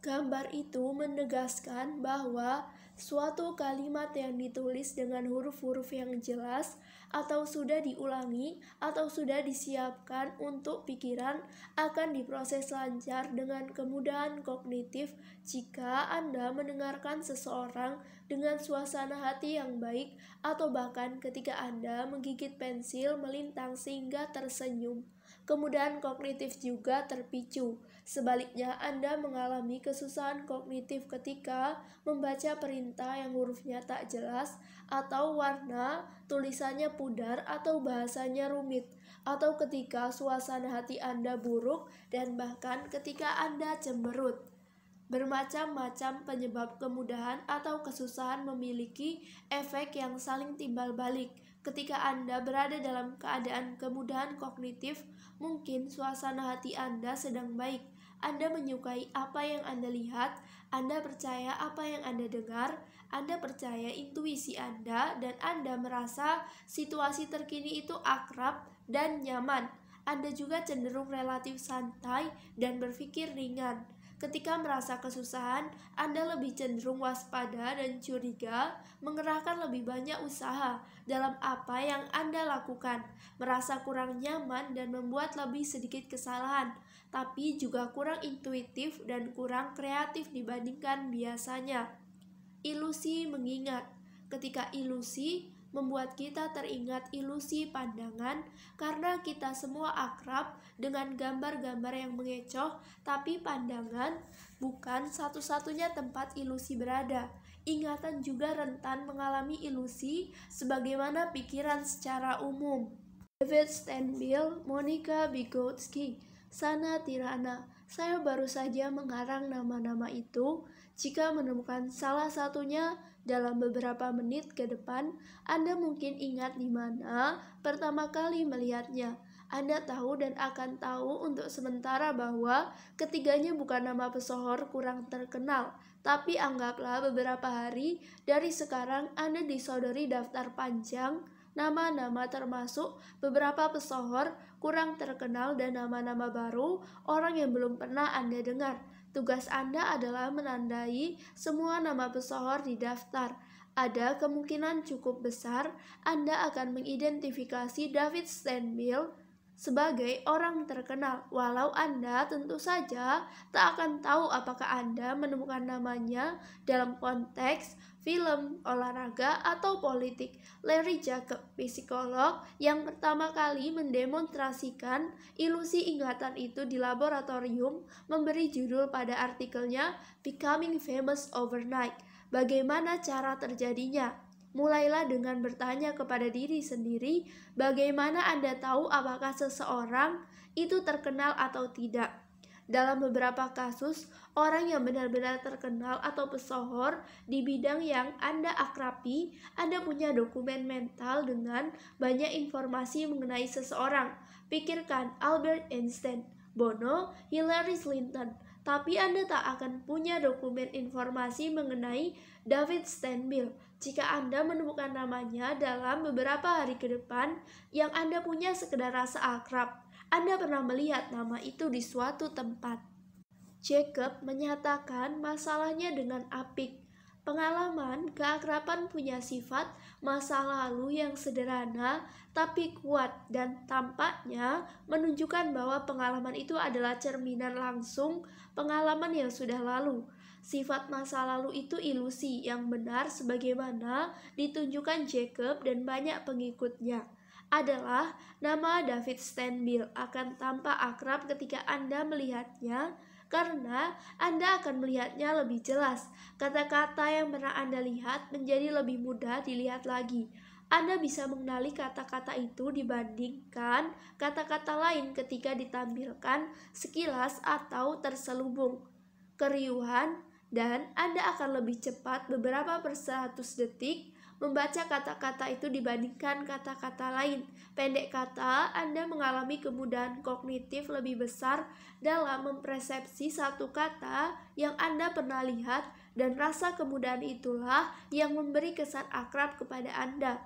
Gambar itu menegaskan bahwa suatu kalimat yang ditulis dengan huruf-huruf yang jelas atau sudah diulangi atau sudah disiapkan untuk pikiran akan diproses lancar dengan kemudahan kognitif jika Anda mendengarkan seseorang dengan suasana hati yang baik atau bahkan ketika Anda menggigit pensil melintang sehingga tersenyum. Kemudahan kognitif juga terpicu. Sebaliknya, Anda mengalami kesusahan kognitif ketika membaca perintah yang hurufnya tak jelas, atau warna tulisannya pudar, atau bahasanya rumit, atau ketika suasana hati Anda buruk, dan bahkan ketika Anda cemberut. Bermacam-macam penyebab kemudahan atau kesusahan memiliki efek yang saling timbal balik. Ketika Anda berada dalam keadaan kemudahan kognitif, mungkin suasana hati Anda sedang baik. Anda menyukai apa yang Anda lihat, Anda percaya apa yang Anda dengar, Anda percaya intuisi Anda, dan Anda merasa situasi terkini itu akrab dan nyaman. Anda juga cenderung relatif santai dan berpikir ringan. Ketika merasa kesusahan, Anda lebih cenderung waspada dan curiga, mengerahkan lebih banyak usaha dalam apa yang Anda lakukan, merasa kurang nyaman dan membuat lebih sedikit kesalahan, tapi juga kurang intuitif dan kurang kreatif dibandingkan biasanya. Ilusi mengingat. Ketika ilusi membuat kita teringat ilusi pandangan karena kita semua akrab dengan gambar-gambar yang mengecoh, tapi pandangan bukan satu-satunya tempat ilusi berada. Ingatan juga rentan mengalami ilusi sebagaimana pikiran secara umum. David Stanbill, Monica Vygotsky, Sana Tirana. Saya baru saja mengarang nama-nama itu. Jika menemukan salah satunya dalam beberapa menit ke depan, Anda mungkin ingat di mana pertama kali melihatnya. Anda tahu dan akan tahu untuk sementara bahwa ketiganya bukan nama pesohor kurang terkenal. Tapi anggaplah beberapa hari dari sekarang Anda disodori daftar panjang nama-nama termasuk beberapa pesohor kurang terkenal dan nama-nama baru orang yang belum pernah Anda dengar. Tugas Anda adalah menandai semua nama pesohor di daftar. Ada kemungkinan cukup besar Anda akan mengidentifikasi David Stanbill sebagai orang terkenal, walau Anda tentu saja tak akan tahu apakah Anda menemukan namanya dalam konteks film, olahraga, atau politik. Larry Jacob, psikolog yang pertama kali mendemonstrasikan ilusi ingatan itu di laboratorium, memberi judul pada artikelnya Becoming Famous Overnight. Bagaimana cara terjadinya? Mulailah dengan bertanya kepada diri sendiri, bagaimana Anda tahu apakah seseorang itu terkenal atau tidak? Dalam beberapa kasus, orang yang benar-benar terkenal atau pesohor di bidang yang Anda akrabi, Anda punya dokumen mental dengan banyak informasi mengenai seseorang. Pikirkan Albert Einstein, Bono, Hillary Clinton. Tapi Anda tak akan punya dokumen informasi mengenai David Stanbill. Jika Anda menemukan namanya dalam beberapa hari ke depan, yang Anda punya sekedar rasa akrab. Anda pernah melihat nama itu di suatu tempat. Jacob menyatakan masalahnya dengan apik. Pengalaman keakraban punya sifat masa lalu yang sederhana tapi kuat dan tampaknya menunjukkan bahwa pengalaman itu adalah cerminan langsung pengalaman yang sudah lalu. Sifat masa lalu itu ilusi yang benar sebagaimana ditunjukkan Jacob dan banyak pengikutnya. Adalah nama David Stanbill akan tampak akrab ketika Anda melihatnya karena Anda akan melihatnya lebih jelas. Kata-kata yang pernah Anda lihat menjadi lebih mudah dilihat lagi. Anda bisa mengenali kata-kata itu dibandingkan kata-kata lain ketika ditampilkan sekilas atau terselubung. Keriuhan dan Anda akan lebih cepat beberapa per 100 detik membaca kata-kata itu dibandingkan kata-kata lain. Pendek kata, Anda mengalami kemudahan kognitif lebih besar dalam mempersepsi satu kata yang Anda pernah lihat dan rasa kemudahan itulah yang memberi kesan akrab kepada Anda.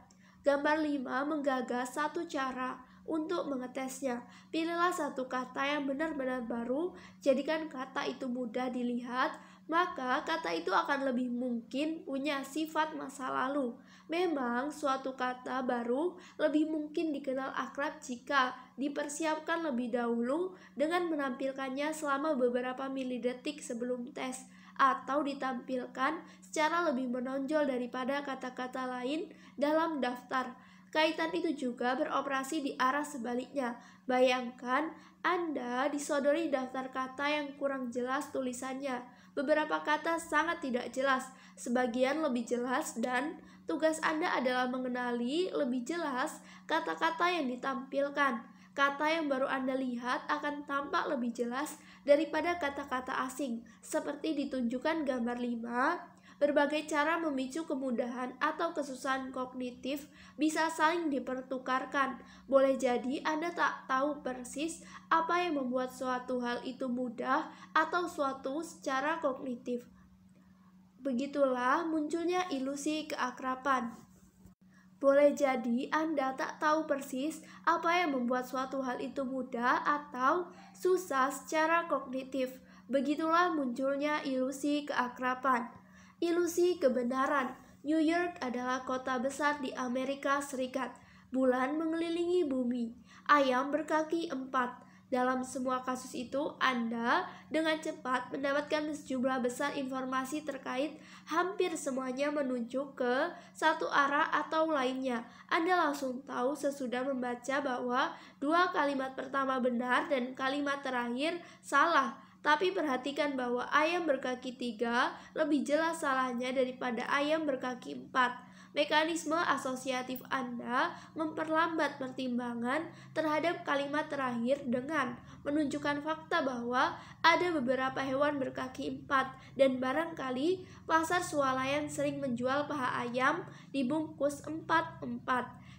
Gambar 5 menggagas satu cara untuk mengetesnya. Pilihlah satu kata yang benar-benar baru, jadikan kata itu mudah dilihat, maka kata itu akan lebih mungkin punya sifat masa lalu. Memang suatu kata baru lebih mungkin dikenal akrab jika dipersiapkan lebih dahulu dengan menampilkannya selama beberapa milidetik sebelum tes, atau ditampilkan secara lebih menonjol daripada kata-kata lain dalam daftar. Kaitan itu juga beroperasi di arah sebaliknya. Bayangkan Anda disodori daftar kata yang kurang jelas tulisannya. Beberapa kata sangat tidak jelas, sebagian lebih jelas, dan tugas Anda adalah mengenali lebih jelas kata-kata yang ditampilkan. Kata yang baru Anda lihat akan tampak lebih jelas daripada kata-kata asing. Seperti ditunjukkan gambar 5, berbagai cara memicu kemudahan atau kesusahan kognitif bisa saling dipertukarkan. Boleh jadi Anda tak tahu persis apa yang membuat suatu hal itu mudah atau suatu secara kognitif. Begitulah munculnya ilusi keakraban. Boleh jadi Anda tak tahu persis apa yang membuat suatu hal itu mudah atau susah secara kognitif. Begitulah munculnya ilusi keakraban. Ilusi kebenaran. New York adalah kota besar di Amerika Serikat. Bulan mengelilingi bumi. Ayam berkaki 4. Dalam semua kasus itu, Anda dengan cepat mendapatkan sejumlah besar informasi terkait hampir semuanya menuju ke satu arah atau lainnya. Anda langsung tahu sesudah membaca bahwa dua kalimat pertama benar dan kalimat terakhir salah. Tapi perhatikan bahwa ayam berkaki 3 lebih jelas salahnya daripada ayam berkaki 4. Mekanisme asosiatif Anda memperlambat pertimbangan terhadap kalimat terakhir dengan menunjukkan fakta bahwa ada beberapa hewan berkaki 4 dan barangkali pasar swalayan sering menjual paha ayam dibungkus 4-4.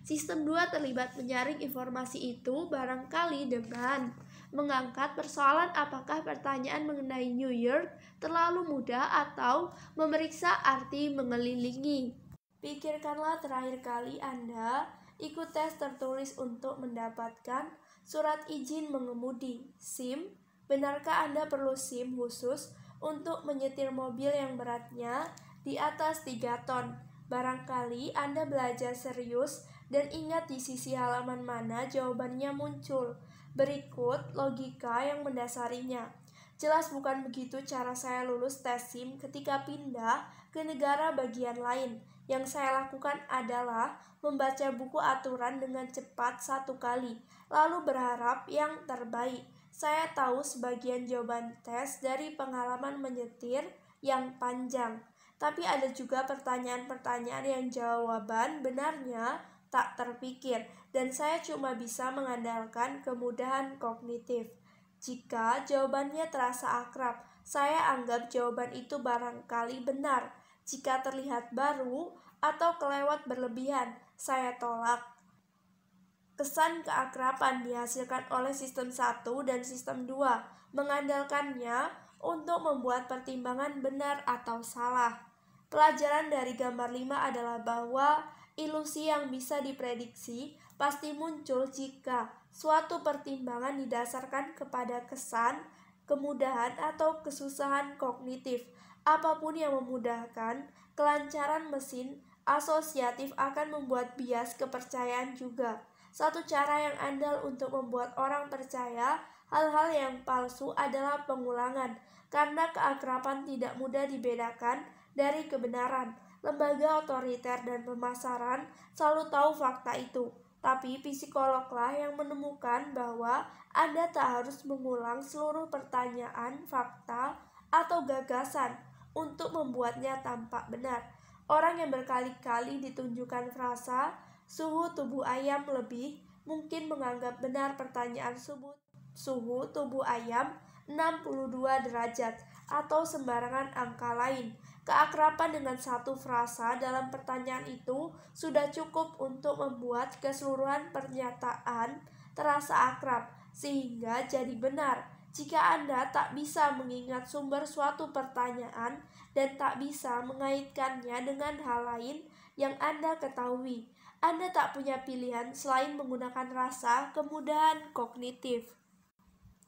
Sistem 2 terlibat menyaring informasi itu barangkali dengan mengangkat persoalan apakah pertanyaan mengenai New York terlalu mudah atau memeriksa arti mengelilingi. Pikirkanlah terakhir kali Anda ikut tes tertulis untuk mendapatkan surat izin mengemudi SIM. Benarkah Anda perlu SIM khusus untuk menyetir mobil yang beratnya di atas 3 ton? Barangkali Anda belajar serius dan ingat di sisi halaman mana jawabannya muncul. Berikut logika yang mendasarinya. Jelas bukan begitu cara saya lulus tes SIM ketika pindah ke negara bagian lain. Yang saya lakukan adalah membaca buku aturan dengan cepat 1 kali, lalu berharap yang terbaik. Saya tahu sebagian jawaban tes dari pengalaman menyetir yang panjang, tapi ada juga pertanyaan-pertanyaan yang jawaban benarnya tak terpikir, dan saya cuma bisa mengandalkan kemudahan kognitif. Jika jawabannya terasa akrab, saya anggap jawaban itu barangkali benar. Jika terlihat baru atau kelewat berlebihan, saya tolak. Kesan keakraban dihasilkan oleh sistem 1 dan sistem 2, mengandalkannya untuk membuat pertimbangan benar atau salah. Pelajaran dari gambar 5 adalah bahwa ilusi yang bisa diprediksi pasti muncul jika suatu pertimbangan didasarkan kepada kesan, kemudahan, atau kesusahan kognitif. Apapun yang memudahkan kelancaran mesin asosiatif akan membuat bias kepercayaan juga. Satu cara yang andal untuk membuat orang percaya hal-hal yang palsu adalah pengulangan, karena keakraban tidak mudah dibedakan dari kebenaran. Lembaga otoriter dan pemasaran selalu tahu fakta itu, tapi psikologlah yang menemukan bahwa Anda tak harus mengulang seluruh pertanyaan, fakta, atau gagasan untuk membuatnya tampak benar. Orang yang berkali-kali ditunjukkan frasa suhu tubuh ayam lebih mungkin menganggap benar pertanyaan suhu tubuh ayam 62 derajat atau sembarangan angka lain. Keakraban dengan satu frasa dalam pertanyaan itu sudah cukup untuk membuat keseluruhan pernyataan terasa akrab, sehingga jadi benar. Jika Anda tak bisa mengingat sumber suatu pertanyaan dan tak bisa mengaitkannya dengan hal lain yang Anda ketahui, Anda tak punya pilihan selain menggunakan rasa kemudahan kognitif.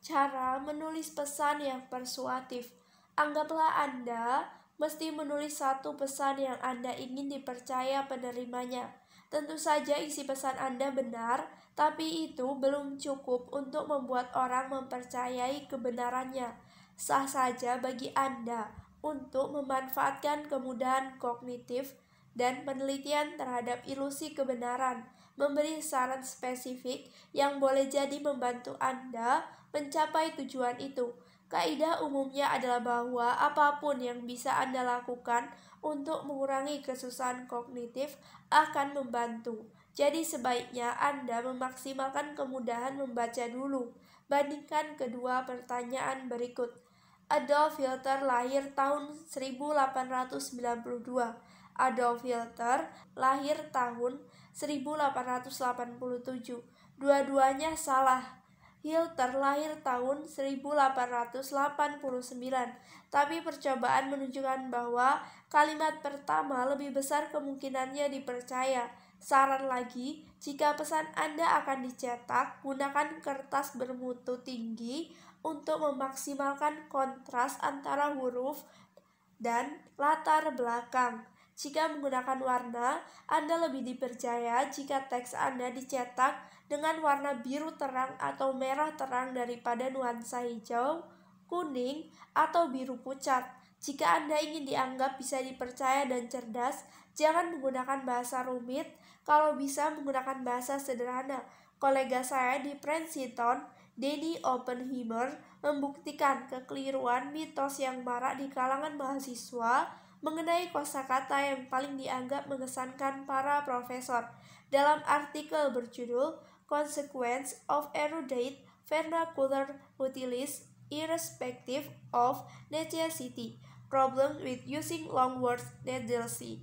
Cara menulis pesan yang persuasif. Anggaplah Anda mesti menulis satu pesan yang Anda ingin dipercaya penerimanya. Tentu saja isi pesan Anda benar, tapi itu belum cukup untuk membuat orang mempercayai kebenarannya. Sah saja bagi Anda untuk memanfaatkan kemudahan kognitif dan penelitian terhadap ilusi kebenaran, memberi saran spesifik yang boleh jadi membantu Anda mencapai tujuan itu. Kaidah umumnya adalah bahwa apapun yang bisa Anda lakukan untuk mengurangi kesusahan kognitif akan membantu. Jadi sebaiknya Anda memaksimalkan kemudahan membaca dulu. Bandingkan kedua pertanyaan berikut. Adolf Hitler lahir tahun 1892. Adolf Hitler lahir tahun 1887. Dua-duanya salah. Hitler lahir tahun 1889, tapi percobaan menunjukkan bahwa kalimat pertama lebih besar kemungkinannya dipercaya. Saran lagi, jika pesan Anda akan dicetak, gunakan kertas bermutu tinggi untuk memaksimalkan kontras antara huruf dan latar belakang. Jika menggunakan warna, Anda lebih dipercaya jika teks Anda dicetak dengan warna biru terang atau merah terang daripada nuansa hijau, kuning, atau biru pucat. Jika Anda ingin dianggap bisa dipercaya dan cerdas, jangan menggunakan bahasa rumit, kalau bisa menggunakan bahasa sederhana. Kolega saya di Princeton, Danny Oppenheimer, membuktikan kekeliruan mitos yang marak di kalangan mahasiswa mengenai kosakata yang paling dianggap mengesankan para profesor. Dalam artikel berjudul Consequence of Erudite Vernacular Utilities Irrespective of Necessity, Problem with Using Long Words Needlessly,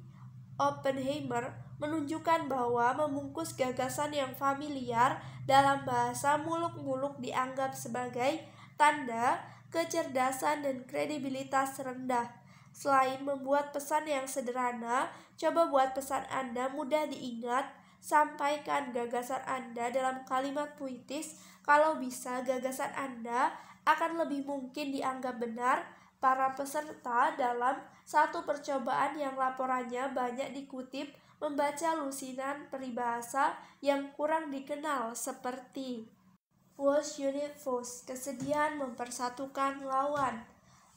Oppenheimer menunjukkan bahwa membungkus gagasan yang familiar dalam bahasa muluk-muluk dianggap sebagai tanda kecerdasan dan kredibilitas rendah. Selain membuat pesan yang sederhana, coba buat pesan Anda mudah diingat. Sampaikan gagasan Anda dalam kalimat puitis. Kalau bisa, gagasan Anda akan lebih mungkin dianggap benar. Para peserta dalam satu percobaan yang laporannya banyak dikutip membaca lusinan peribahasa yang kurang dikenal seperti Was unit force, kesedihan mempersatukan lawan.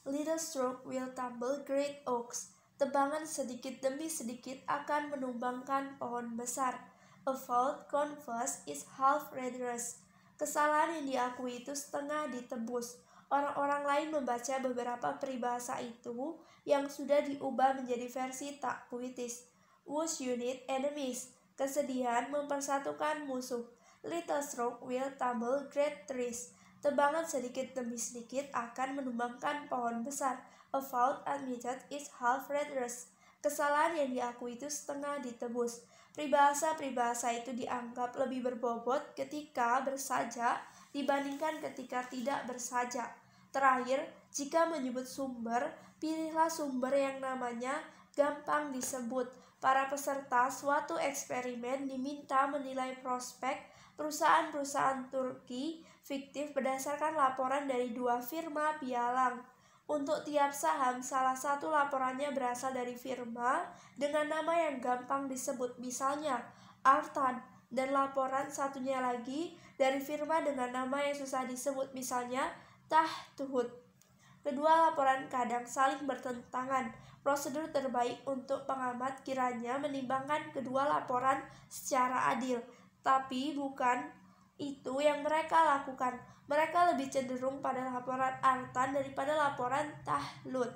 Little stroke will tumble great oaks. Tebangan sedikit demi sedikit akan menumbangkan pohon besar. A fault confessed is half redressed. Kesalahan yang diakui itu setengah ditebus. Orang-orang lain membaca beberapa peribahasa itu yang sudah diubah menjadi versi tak puitis. Woes unite enemies. Kesedihan mempersatukan musuh. Little stroke will tumble great trees. Tebangan sedikit demi sedikit akan menumbangkan pohon besar. A fault admitted is half redressed. Kesalahan yang diakui itu setengah ditebus. Peribahasa-peribahasa itu dianggap lebih berbobot ketika bersajak dibandingkan ketika tidak bersajak. Terakhir, jika menyebut sumber, pilihlah sumber yang namanya gampang disebut. Para peserta suatu eksperimen diminta menilai prospek perusahaan-perusahaan Turki fiktif berdasarkan laporan dari 2 firma pialang. Untuk tiap saham, salah satu laporannya berasal dari firma dengan nama yang gampang disebut, misalnya Artan, dan laporan satunya lagi dari firma dengan nama yang susah disebut, misalnya Tahtuhut. Kedua laporan kadang saling bertentangan. Prosedur terbaik untuk pengamat kiranya menimbangkan kedua laporan secara adil. Tapi bukan itu yang mereka lakukan. Mereka lebih cenderung pada laporan Artan daripada laporan Tahlut.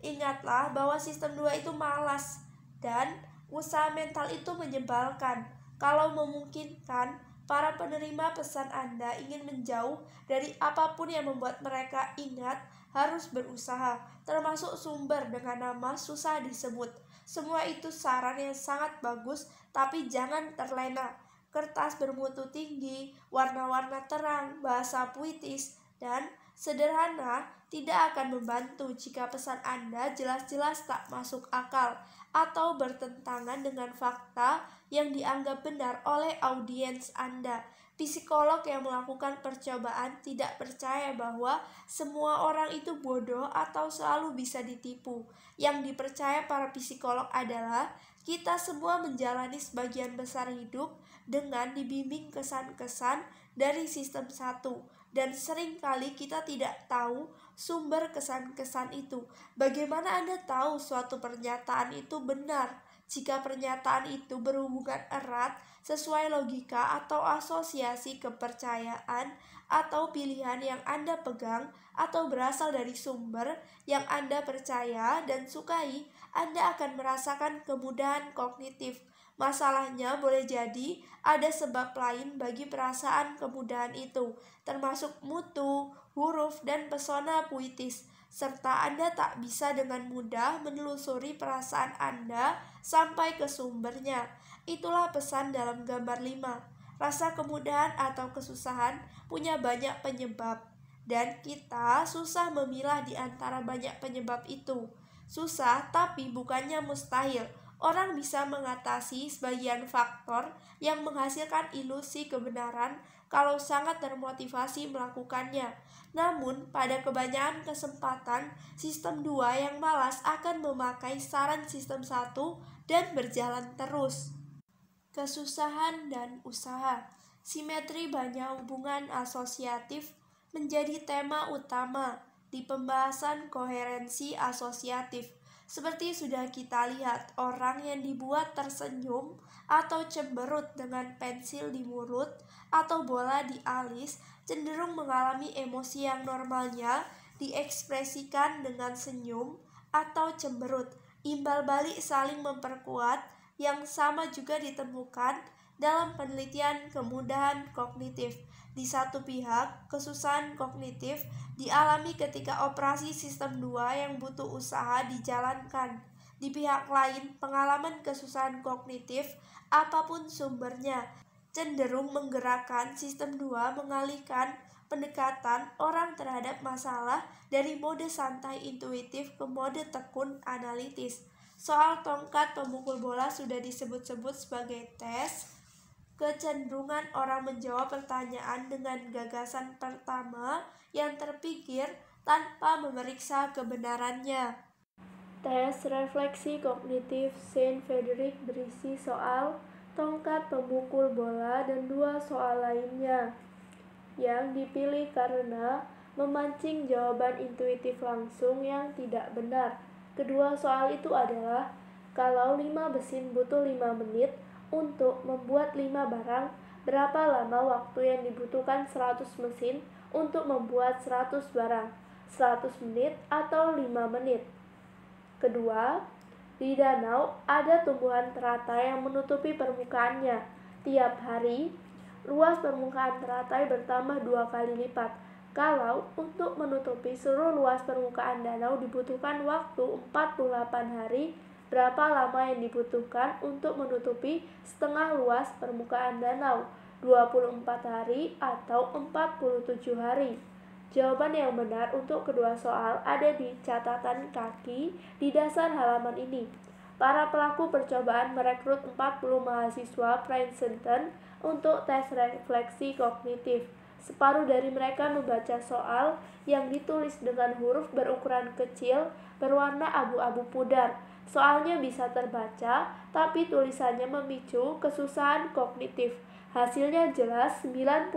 Ingatlah bahwa sistem 2 itu malas dan usaha mental itu menyebalkan. Kalau memungkinkan, para penerima pesan Anda ingin menjauh dari apapun yang membuat mereka ingat, harus berusaha, termasuk sumber dengan nama susah disebut. Semua itu saran yang sangat bagus, tapi jangan terlena. Kertas bermutu tinggi, warna-warna terang, bahasa puitis, dan sederhana tidak akan membantu jika pesan Anda jelas-jelas tak masuk akal atau bertentangan dengan fakta yang dianggap benar oleh audiens Anda. Psikolog yang melakukan percobaan tidak percaya bahwa semua orang itu bodoh atau selalu bisa ditipu. Yang dipercaya para psikolog adalah kita semua menjalani sebagian besar hidup dengan dibimbing kesan-kesan dari sistem 1, dan seringkali kita tidak tahu sumber kesan-kesan itu. Bagaimana Anda tahu suatu pernyataan itu benar? Jika pernyataan itu berhubungan erat sesuai logika atau asosiasi kepercayaan atau pilihan yang Anda pegang atau berasal dari sumber yang Anda percaya dan sukai, Anda akan merasakan kemudahan kognitif. Masalahnya boleh jadi ada sebab lain bagi perasaan kemudahan itu, termasuk mutu, huruf, dan pesona puitis, serta Anda tak bisa dengan mudah menelusuri perasaan Anda sampai ke sumbernya. Itulah pesan dalam gambar 5. Rasa kemudahan atau kesusahan punya banyak penyebab, dan kita susah memilah di antara banyak penyebab itu. Susah, tapi bukannya mustahil. orang bisa mengatasi sebagian faktor yang menghasilkan ilusi kebenaran kalau sangat termotivasi melakukannya. Namun, pada kebanyakan kesempatan, sistem 2 yang malas akan memakai saran sistem 1 dan berjalan terus. Kesusahan dan usaha. Simetri banyak hubungan asosiatif menjadi tema utama di pembahasan koherensi asosiatif. Seperti sudah kita lihat, orang yang dibuat tersenyum atau cemberut dengan pensil di mulut atau bola di alis cenderung mengalami emosi yang normalnya diekspresikan dengan senyum atau cemberut. Imbal balik saling memperkuat yang sama juga ditemukan dalam penelitian kemudahan kognitif. Di satu pihak, kesusahan kognitif dialami ketika operasi sistem 2 yang butuh usaha dijalankan. Di pihak lain, pengalaman kesusahan kognitif, apapun sumbernya, cenderung menggerakkan sistem 2 mengalihkan pendekatan orang terhadap masalah dari mode santai intuitif ke mode tekun analitis. Soal tongkat pemukul bola sudah disebut-sebut sebagai tes. Kecenderungan orang menjawab pertanyaan dengan gagasan pertama yang terpikir tanpa memeriksa kebenarannya. Tes refleksi kognitif Saint Frederick berisi soal tongkat pemukul bola dan 2 soal lainnya yang dipilih karena memancing jawaban intuitif langsung yang tidak benar. Kedua soal itu adalah, kalau 5 mesin butuh 5 menit untuk membuat 5 barang, berapa lama waktu yang dibutuhkan 100 mesin untuk membuat 100 barang? 100 menit atau 5 menit? Kedua, di danau ada tumbuhan teratai yang menutupi permukaannya. Tiap hari, luas permukaan teratai bertambah 2 kali lipat. Kalau untuk menutupi seluruh luas permukaan danau dibutuhkan waktu 48 hari, berapa lama yang dibutuhkan untuk menutupi setengah luas permukaan danau? 24 hari atau 47 hari? Jawaban yang benar untuk kedua soal ada di catatan kaki di dasar halaman ini. Para pelaku percobaan merekrut 40 mahasiswa Princeton untuk tes refleksi kognitif. Separuh dari mereka membaca soal yang ditulis dengan huruf berukuran kecil berwarna abu-abu pudar. Soalnya bisa terbaca, tapi tulisannya memicu kesusahan kognitif. Hasilnya jelas, 90%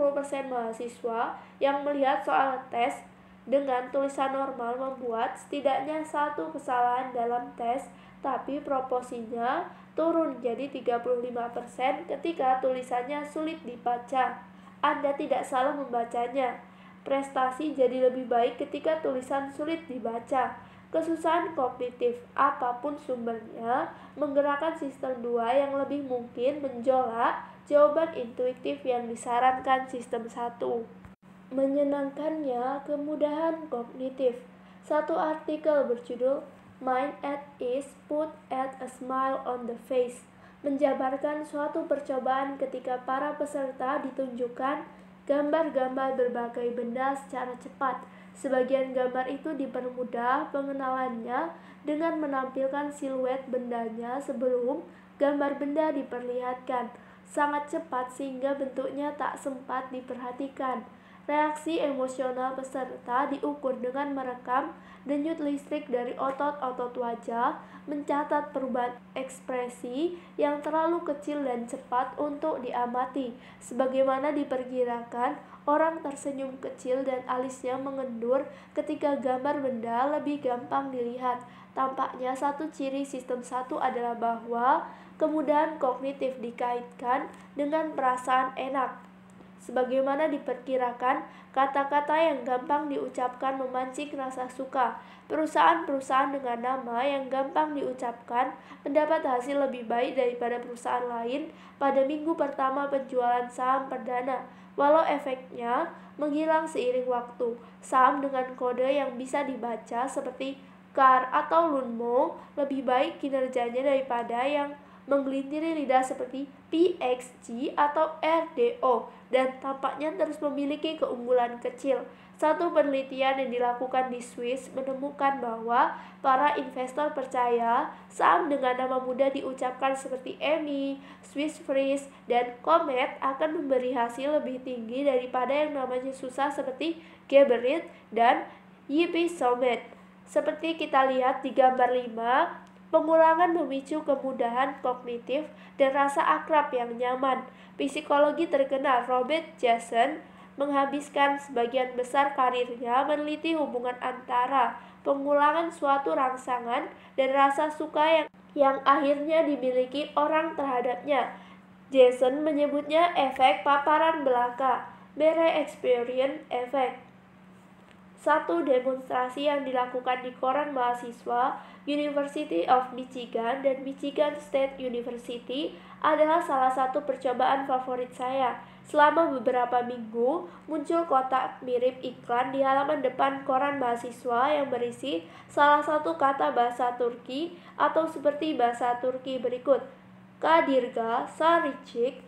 mahasiswa yang melihat soal tes dengan tulisan normal membuat setidaknya 1 kesalahan dalam tes, tapi proporsinya turun jadi 35% ketika tulisannya sulit dibaca. Anda tidak salah membacanya. Prestasi jadi lebih baik ketika tulisan sulit dibaca. Kesusahan kognitif, apapun sumbernya, menggerakkan sistem 2 yang lebih mungkin menjolak jawaban intuitif yang disarankan sistem 1. Menyenangkannya, kemudahan kognitif. Satu artikel berjudul Mind at Ease Put at a Smile on the Face menjabarkan suatu percobaan ketika para peserta ditunjukkan gambar-gambar berbagai benda secara cepat. Sebagian gambar itu dipermudah pengenalannya dengan menampilkan siluet bendanya sebelum gambar benda diperlihatkan. Sangat cepat sehingga bentuknya tak sempat diperhatikan. Reaksi emosional peserta diukur dengan merekam denyut listrik dari otot-otot wajah, mencatat perubahan ekspresi yang terlalu kecil dan cepat untuk diamati. Sebagaimana diperkirakan, orang tersenyum kecil dan alisnya mengendur ketika gambar benda lebih gampang dilihat. Tampaknya satu ciri sistem 1 adalah bahwa kemudahan kognitif dikaitkan dengan perasaan enak. Sebagaimana diperkirakan, kata-kata yang gampang diucapkan memancing rasa suka. Perusahaan-perusahaan dengan nama yang gampang diucapkan mendapat hasil lebih baik daripada perusahaan lain pada minggu pertama penjualan saham perdana, walau efeknya menghilang seiring waktu. Saham dengan kode yang bisa dibaca seperti CAR atau Lunmo lebih baik kinerjanya daripada yang menggelintiri lidah seperti PXG atau RDO, dan tampaknya terus memiliki keunggulan kecil. Satu penelitian yang dilakukan di Swiss menemukan bahwa para investor percaya saham dengan nama mudah diucapkan seperti EMI, Swiss Freeze, dan Comet akan memberi hasil lebih tinggi daripada yang namanya susah seperti Geberit dan YP Summit. Seperti kita lihat di gambar 5, pengulangan memicu kemudahan kognitif dan rasa akrab yang nyaman. Psikologi terkenal Robert Jason menghabiskan sebagian besar karirnya meneliti hubungan antara pengulangan suatu rangsangan dan rasa suka yang akhirnya dimiliki orang terhadapnya. Jason menyebutnya efek paparan belaka, Mere Experience Effect. Satu demonstrasi yang dilakukan di koran mahasiswa University of Michigan dan Michigan State University adalah salah satu percobaan favorit saya. Selama beberapa minggu, muncul kotak mirip iklan di halaman depan koran mahasiswa yang berisi salah satu kata bahasa Turki atau seperti bahasa Turki berikut: Kadirga, Saricik,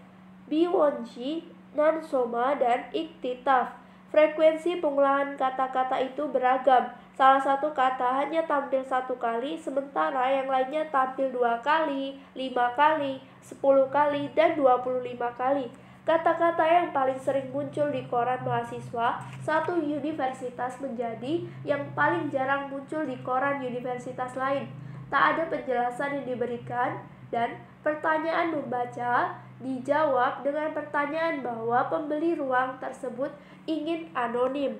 Biwonji, Nansoma, dan Iktitaf. Frekuensi pengulangan kata-kata itu beragam. Salah satu kata hanya tampil 1 kali, sementara yang lainnya tampil 2 kali, 5 kali, 10 kali, dan 25 kali. Kata-kata yang paling sering muncul di koran mahasiswa satu universitas menjadi yang paling jarang muncul di koran universitas lain. Tak ada penjelasan yang diberikan, dan pertanyaan membaca dijawab dengan pertanyaan bahwa pembeli ruang tersebut ingin anonim.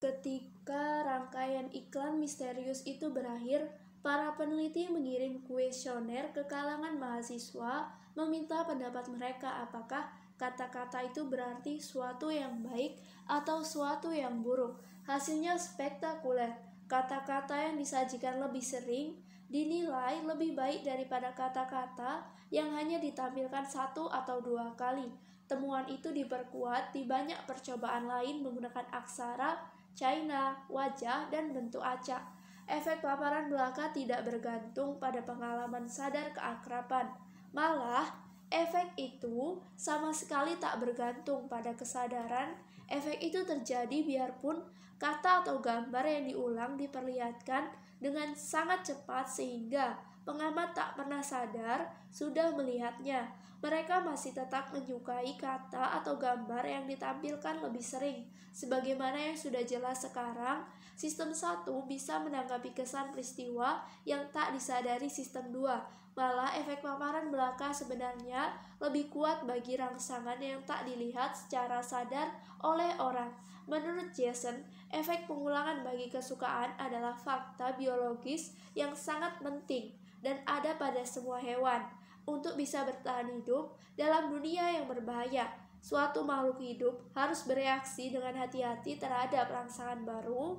Ketika rangkaian iklan misterius itu berakhir, para peneliti mengirim kuesioner ke kalangan mahasiswa meminta pendapat mereka apakah kata-kata itu berarti suatu yang baik atau suatu yang buruk. Hasilnya spektakuler. Kata-kata yang disajikan lebih sering dinilai lebih baik daripada kata-kata yang hanya ditampilkan 1 atau 2 kali. Temuan itu diperkuat di banyak percobaan lain menggunakan aksara, China, wajah, dan bentuk acak. Efek paparan belaka tidak bergantung pada pengalaman sadar keakraban. Malah, efek itu sama sekali tak bergantung pada kesadaran. Efek itu terjadi biarpun kata atau gambar yang diulang diperlihatkan dengan sangat cepat sehingga pengamat tak pernah sadar sudah melihatnya. Mereka masih tetap menyukai kata atau gambar yang ditampilkan lebih sering. Sebagaimana yang sudah jelas sekarang, sistem 1 bisa menanggapi kesan peristiwa yang tak disadari sistem 2. Malah efek paparan belaka sebenarnya lebih kuat bagi rangsangan yang tak dilihat secara sadar oleh orang. Menurut Jason, efek pengulangan bagi kesukaan adalah fakta biologis yang sangat penting dan ada pada semua hewan. Untuk bisa bertahan hidup dalam dunia yang berbahaya, suatu makhluk hidup harus bereaksi dengan hati-hati terhadap rangsangan baru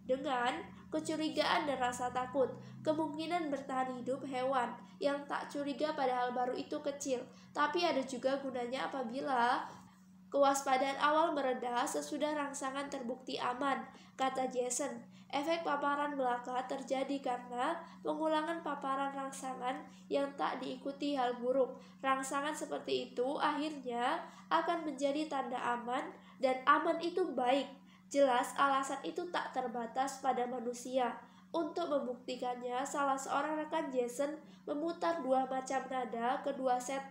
dengan kecurigaan dan rasa takut. Kemungkinan bertahan hidup hewan yang tak curiga pada hal baru itu kecil, tapi ada juga gunanya apabila kewaspadaan awal mereda sesudah rangsangan terbukti aman, kata Jason. Efek paparan belaka terjadi karena pengulangan paparan rangsangan yang tak diikuti hal buruk. Rangsangan seperti itu akhirnya akan menjadi tanda aman, dan aman itu baik. Jelas alasan itu tak terbatas pada manusia. Untuk membuktikannya, salah seorang rekan Jason memutar 2 macam nada ke 2 set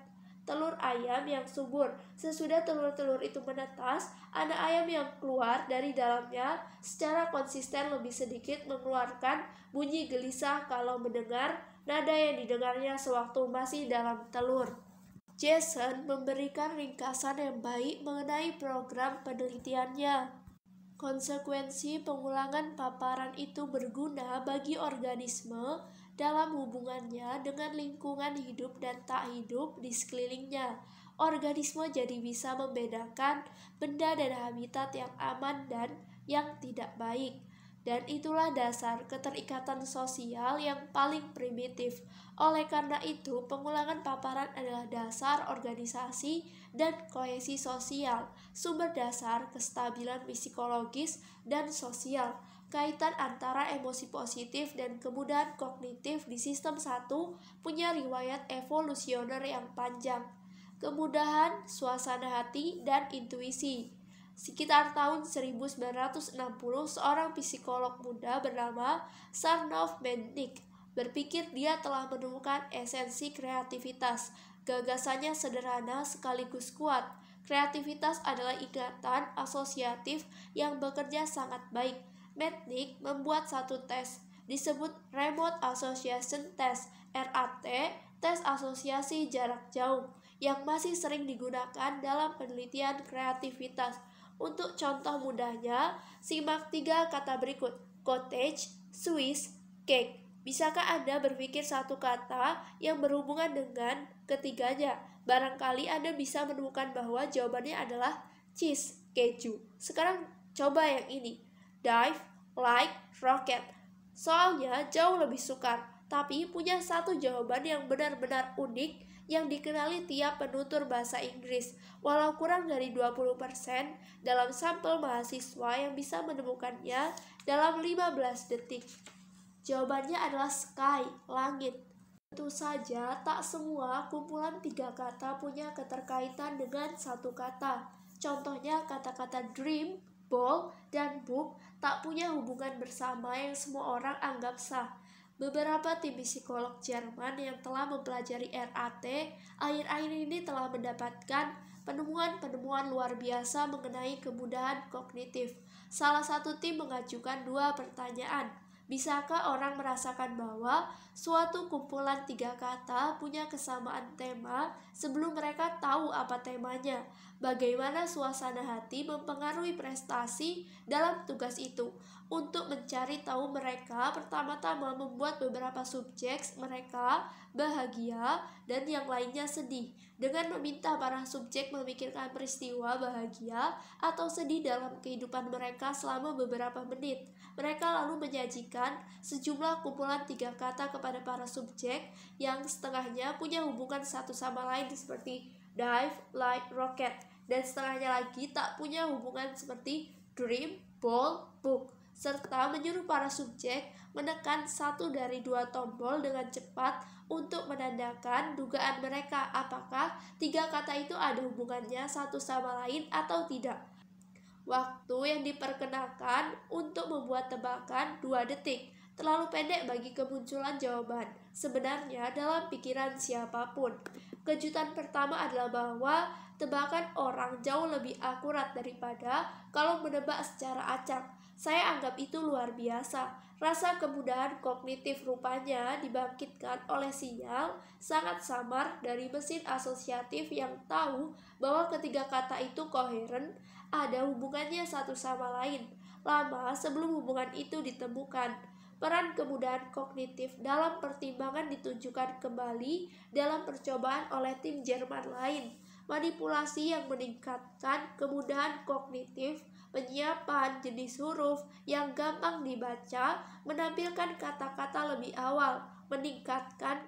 telur ayam yang subur. Sesudah telur-telur itu menetas, anak ayam yang keluar dari dalamnya secara konsisten lebih sedikit mengeluarkan bunyi gelisah kalau mendengar nada yang didengarnya sewaktu masih dalam telur. Jason memberikan ringkasan yang baik mengenai program penelitiannya. Konsekuensi pengulangan paparan itu berguna bagi organisme dalam hubungannya dengan lingkungan hidup dan tak hidup di sekelilingnya. Organisme jadi bisa membedakan benda dan habitat yang aman dan yang tidak baik. Dan itulah dasar keterikatan sosial yang paling primitif. Oleh karena itu, pengulangan paparan adalah dasar organisasi dan kohesi sosial, sumber dasar kestabilan psikologis dan sosial. Kaitan antara emosi positif dan kemudahan kognitif di sistem 1 punya riwayat evolusioner yang panjang. Kemudahan, suasana hati, dan intuisi. Sekitar tahun 1960, seorang psikolog muda bernama Sarnoff Mendick berpikir dia telah menemukan esensi kreativitas. Gagasannya sederhana sekaligus kuat. Kreativitas adalah ikatan asosiatif yang bekerja sangat baik. Mendick membuat satu tes, disebut Remote Association Test, RAT, tes asosiasi jarak jauh, yang masih sering digunakan dalam penelitian kreativitas. Untuk contoh mudahnya, simak 3 kata berikut: cottage, Swiss, cake. Bisakah Anda berpikir satu kata yang berhubungan dengan ketiganya? Barangkali Anda bisa menemukan bahwa jawabannya adalah cheese, keju. Sekarang coba yang ini. Dive, like, rocket. Soalnya jauh lebih sukar, tapi punya satu jawaban yang benar-benar unik yang dikenali tiap penutur bahasa Inggris, walau kurang dari 20% dalam sampel mahasiswa yang bisa menemukannya dalam 15 detik. Jawabannya adalah sky, langit. Tentu saja, tak semua kumpulan 3 kata punya keterkaitan dengan satu kata. Contohnya kata-kata dream, ball, dan book tak punya hubungan bersama yang semua orang anggap sah. Beberapa tim psikolog Jerman yang telah mempelajari RAT akhir-akhir ini telah mendapatkan penemuan-penemuan luar biasa mengenai kemudahan kognitif. Salah satu tim mengajukan 2 pertanyaan. Bisakah orang merasakan bahwa suatu kumpulan 3 kata punya kesamaan tema sebelum mereka tahu apa temanya? Bagaimana suasana hati mempengaruhi prestasi dalam tugas itu? Untuk mencari tahu mereka pertama-tama membuat beberapa subjek mereka bahagia dan yang lainnya sedih, dengan meminta para subjek memikirkan peristiwa bahagia atau sedih dalam kehidupan mereka selama beberapa menit. Mereka lalu menyajikan sejumlah kumpulan 3 kata kepada para subjek yang setengahnya punya hubungan satu sama lain seperti dive, like, rocket, dan setengahnya lagi tak punya hubungan seperti dream, ball, book, serta menyuruh para subjek menekan satu dari 2 tombol dengan cepat untuk menandakan dugaan mereka apakah 3 kata itu ada hubungannya satu sama lain atau tidak. Waktu yang diperkenakan untuk membuat tebakan 2 detik. Terlalu pendek bagi kemunculan jawaban sebenarnya dalam pikiran siapapun. Kejutan pertama adalah bahwa tebakan orang jauh lebih akurat daripada kalau menebak secara acak. Saya anggap itu luar biasa. Rasa kemudahan kognitif rupanya dibangkitkan oleh sinyal sangat samar dari mesin asosiatif yang tahu bahwa ketiga kata itu koheren, ada hubungannya satu sama lain, lama sebelum hubungan itu ditemukan. Peran kemudahan kognitif dalam pertimbangan ditunjukkan kembali dalam percobaan oleh tim Jerman lain. Manipulasi yang meningkatkan kemudahan kognitif, penyiapan jenis huruf yang gampang dibaca, menampilkan kata-kata lebih awal, meningkatkan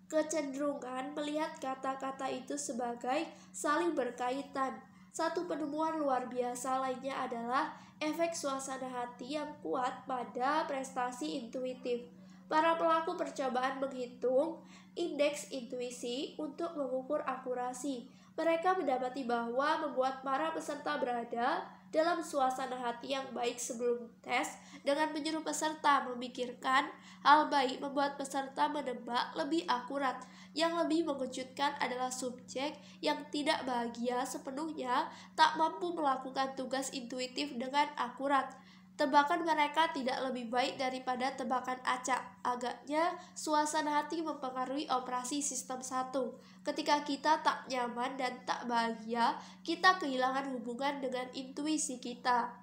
kecenderungan melihat kata-kata itu sebagai saling berkaitan. Satu penemuan luar biasa lainnya adalah efek suasana hati yang kuat pada prestasi intuitif. Para pelaku percobaan menghitung indeks intuisi untuk mengukur akurasi. Mereka mendapati bahwa membuat para peserta berada dalam suasana hati yang baik sebelum tes dengan menyuruh peserta memikirkan hal baik membuat peserta menebak lebih akurat. Yang lebih mengejutkan adalah subjek yang tidak bahagia sepenuhnya tak mampu melakukan tugas intuitif dengan akurat. Tebakan mereka tidak lebih baik daripada tebakan acak. Agaknya suasana hati mempengaruhi operasi sistem 1. Ketika kita tak nyaman dan tak bahagia, kita kehilangan hubungan dengan intuisi kita.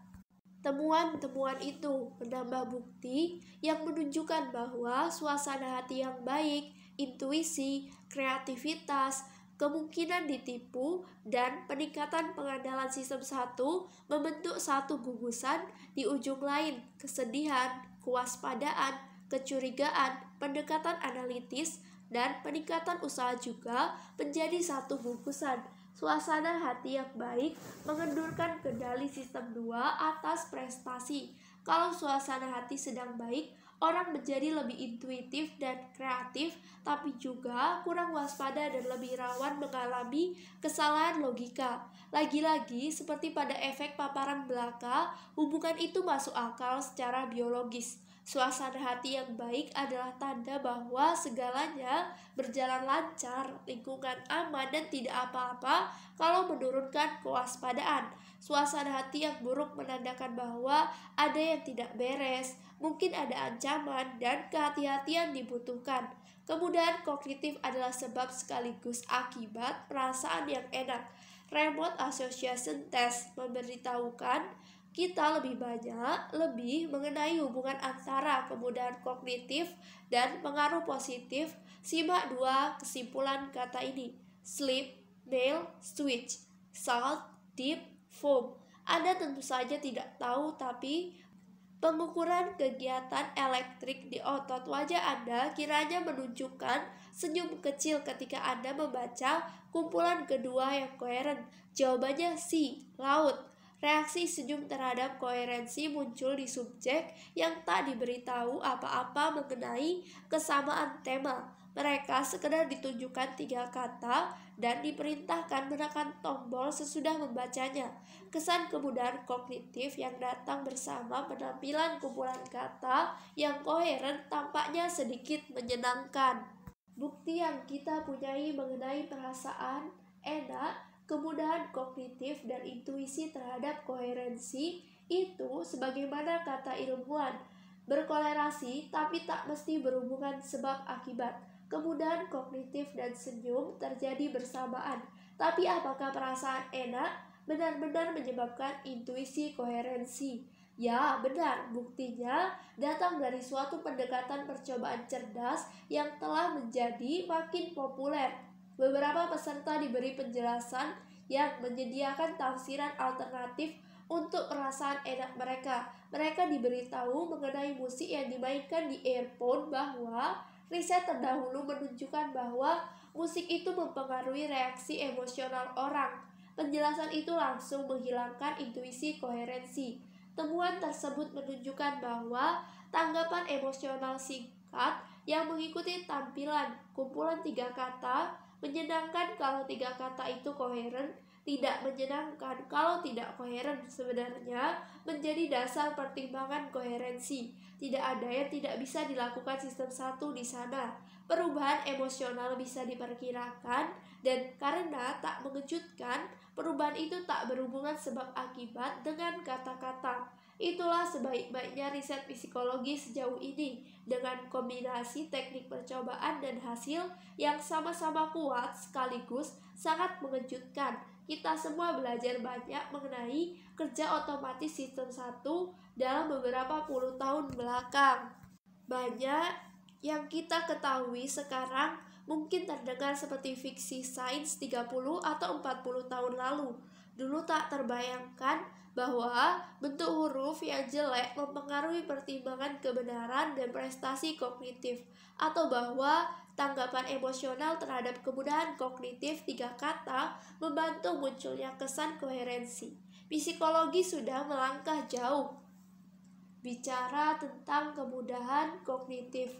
Temuan-temuan itu menambah bukti yang menunjukkan bahwa suasana hati yang baik, intuisi, kreativitas, kemungkinan ditipu, dan peningkatan pengandalan sistem 1 membentuk satu gugusan di ujung lain: kesedihan, kewaspadaan, kecurigaan, pendekatan analitis, dan peningkatan usaha juga menjadi satu gugusan. Suasana hati yang baik mengendurkan kendali sistem 2 atas prestasi. Kalau suasana hati sedang baik, orang menjadi lebih intuitif dan kreatif, tapi juga kurang waspada dan lebih rawan mengalami kesalahan logika. Lagi-lagi, seperti pada efek paparan belaka, hubungan itu masuk akal secara biologis. Suasana hati yang baik adalah tanda bahwa segalanya berjalan lancar, lingkungan aman, dan tidak apa-apa kalau menurunkan kewaspadaan. Suasana hati yang buruk menandakan bahwa ada yang tidak beres, mungkin ada ancaman, dan kehati-hatian dibutuhkan. Kemudahan kognitif adalah sebab sekaligus akibat perasaan yang enak. Remote Association Test memberitahukan kita lebih mengenai hubungan antara kemudahan kognitif dan pengaruh positif. Simak dua kesimpulan kata ini: sleep, nail, switch, salt, deep, foam. Anda tentu saja tidak tahu, tapi pengukuran kegiatan elektrik di otot wajah Anda kiranya menunjukkan senyum kecil ketika Anda membaca kumpulan kedua yang koheren. Jawabannya C, laut. Reaksi senyum terhadap koherensi muncul di subjek yang tak diberitahu apa-apa mengenai kesamaan tema. Mereka sekedar ditunjukkan 3 kata dan diperintahkan menekan tombol sesudah membacanya. Kesan kemudahan kognitif yang datang bersama penampilan kumpulan kata yang koheren tampaknya sedikit menyenangkan. Bukti yang kita punyai mengenai perasaan enak, kemudahan kognitif, dan intuisi terhadap koherensi itu, sebagaimana kata ilmuwan, berkolerasi tapi tak mesti berhubungan sebab akibat. Kemudahan kognitif dan senyum terjadi bersamaan, tapi apakah perasaan enak benar-benar menyebabkan intuisi koherensi? Ya, benar. Buktinya datang dari suatu pendekatan percobaan cerdas yang telah menjadi makin populer. Beberapa peserta diberi penjelasan yang menyediakan tafsiran alternatif untuk perasaan enak mereka. Mereka diberitahu mengenai musik yang dimainkan di earphone, bahwa riset terdahulu menunjukkan bahwa musik itu mempengaruhi reaksi emosional orang. Penjelasan itu langsung menghilangkan intuisi koherensi. Temuan tersebut menunjukkan bahwa tanggapan emosional singkat yang mengikuti tampilan kumpulan 3 kata menyenangkan kalau 3 kata itu koheren, tidak menyenangkan kalau tidak koheren. Sebenarnya menjadi dasar pertimbangan koherensi. Tidak ada yang tidak bisa dilakukan sistem 1 di sana. Perubahan emosional bisa diperkirakan, dan karena tak mengejutkan, perubahan itu tak berhubungan sebab akibat dengan kata-kata. Itulah sebaik-baiknya riset psikologi sejauh ini, dengan kombinasi teknik percobaan dan hasil yang sama-sama kuat sekaligus sangat mengejutkan. Kita semua belajar banyak mengenai kerja otomatis sistem 1 dalam beberapa puluh tahun belakang. Banyak yang kita ketahui sekarang mungkin terdengar seperti fiksi sains 30 atau 40 tahun lalu. Dulu tak terbayangkan bahwa bentuk huruf yang jelek mempengaruhi pertimbangan kebenaran dan prestasi kognitif, atau bahwa tanggapan emosional terhadap kemudahan kognitif 3 kata membantu munculnya kesan koherensi. Psikologi sudah melangkah jauh bicara tentang kemudahan kognitif.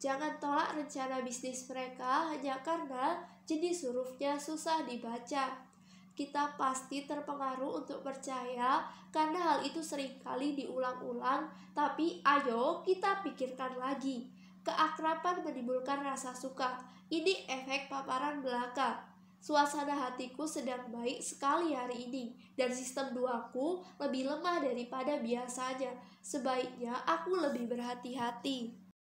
Jangan tolak rencana bisnis mereka hanya karena jenis hurufnya susah dibaca. Kita pasti terpengaruh untuk percaya karena hal itu seringkali diulang-ulang, tapi ayo kita pikirkan lagi. Keakraban menimbulkan rasa suka. Ini efek paparan belaka. Suasana hatiku sedang baik sekali hari ini, dan sistem 2ku lebih lemah daripada biasanya. Sebaiknya aku lebih berhati-hati.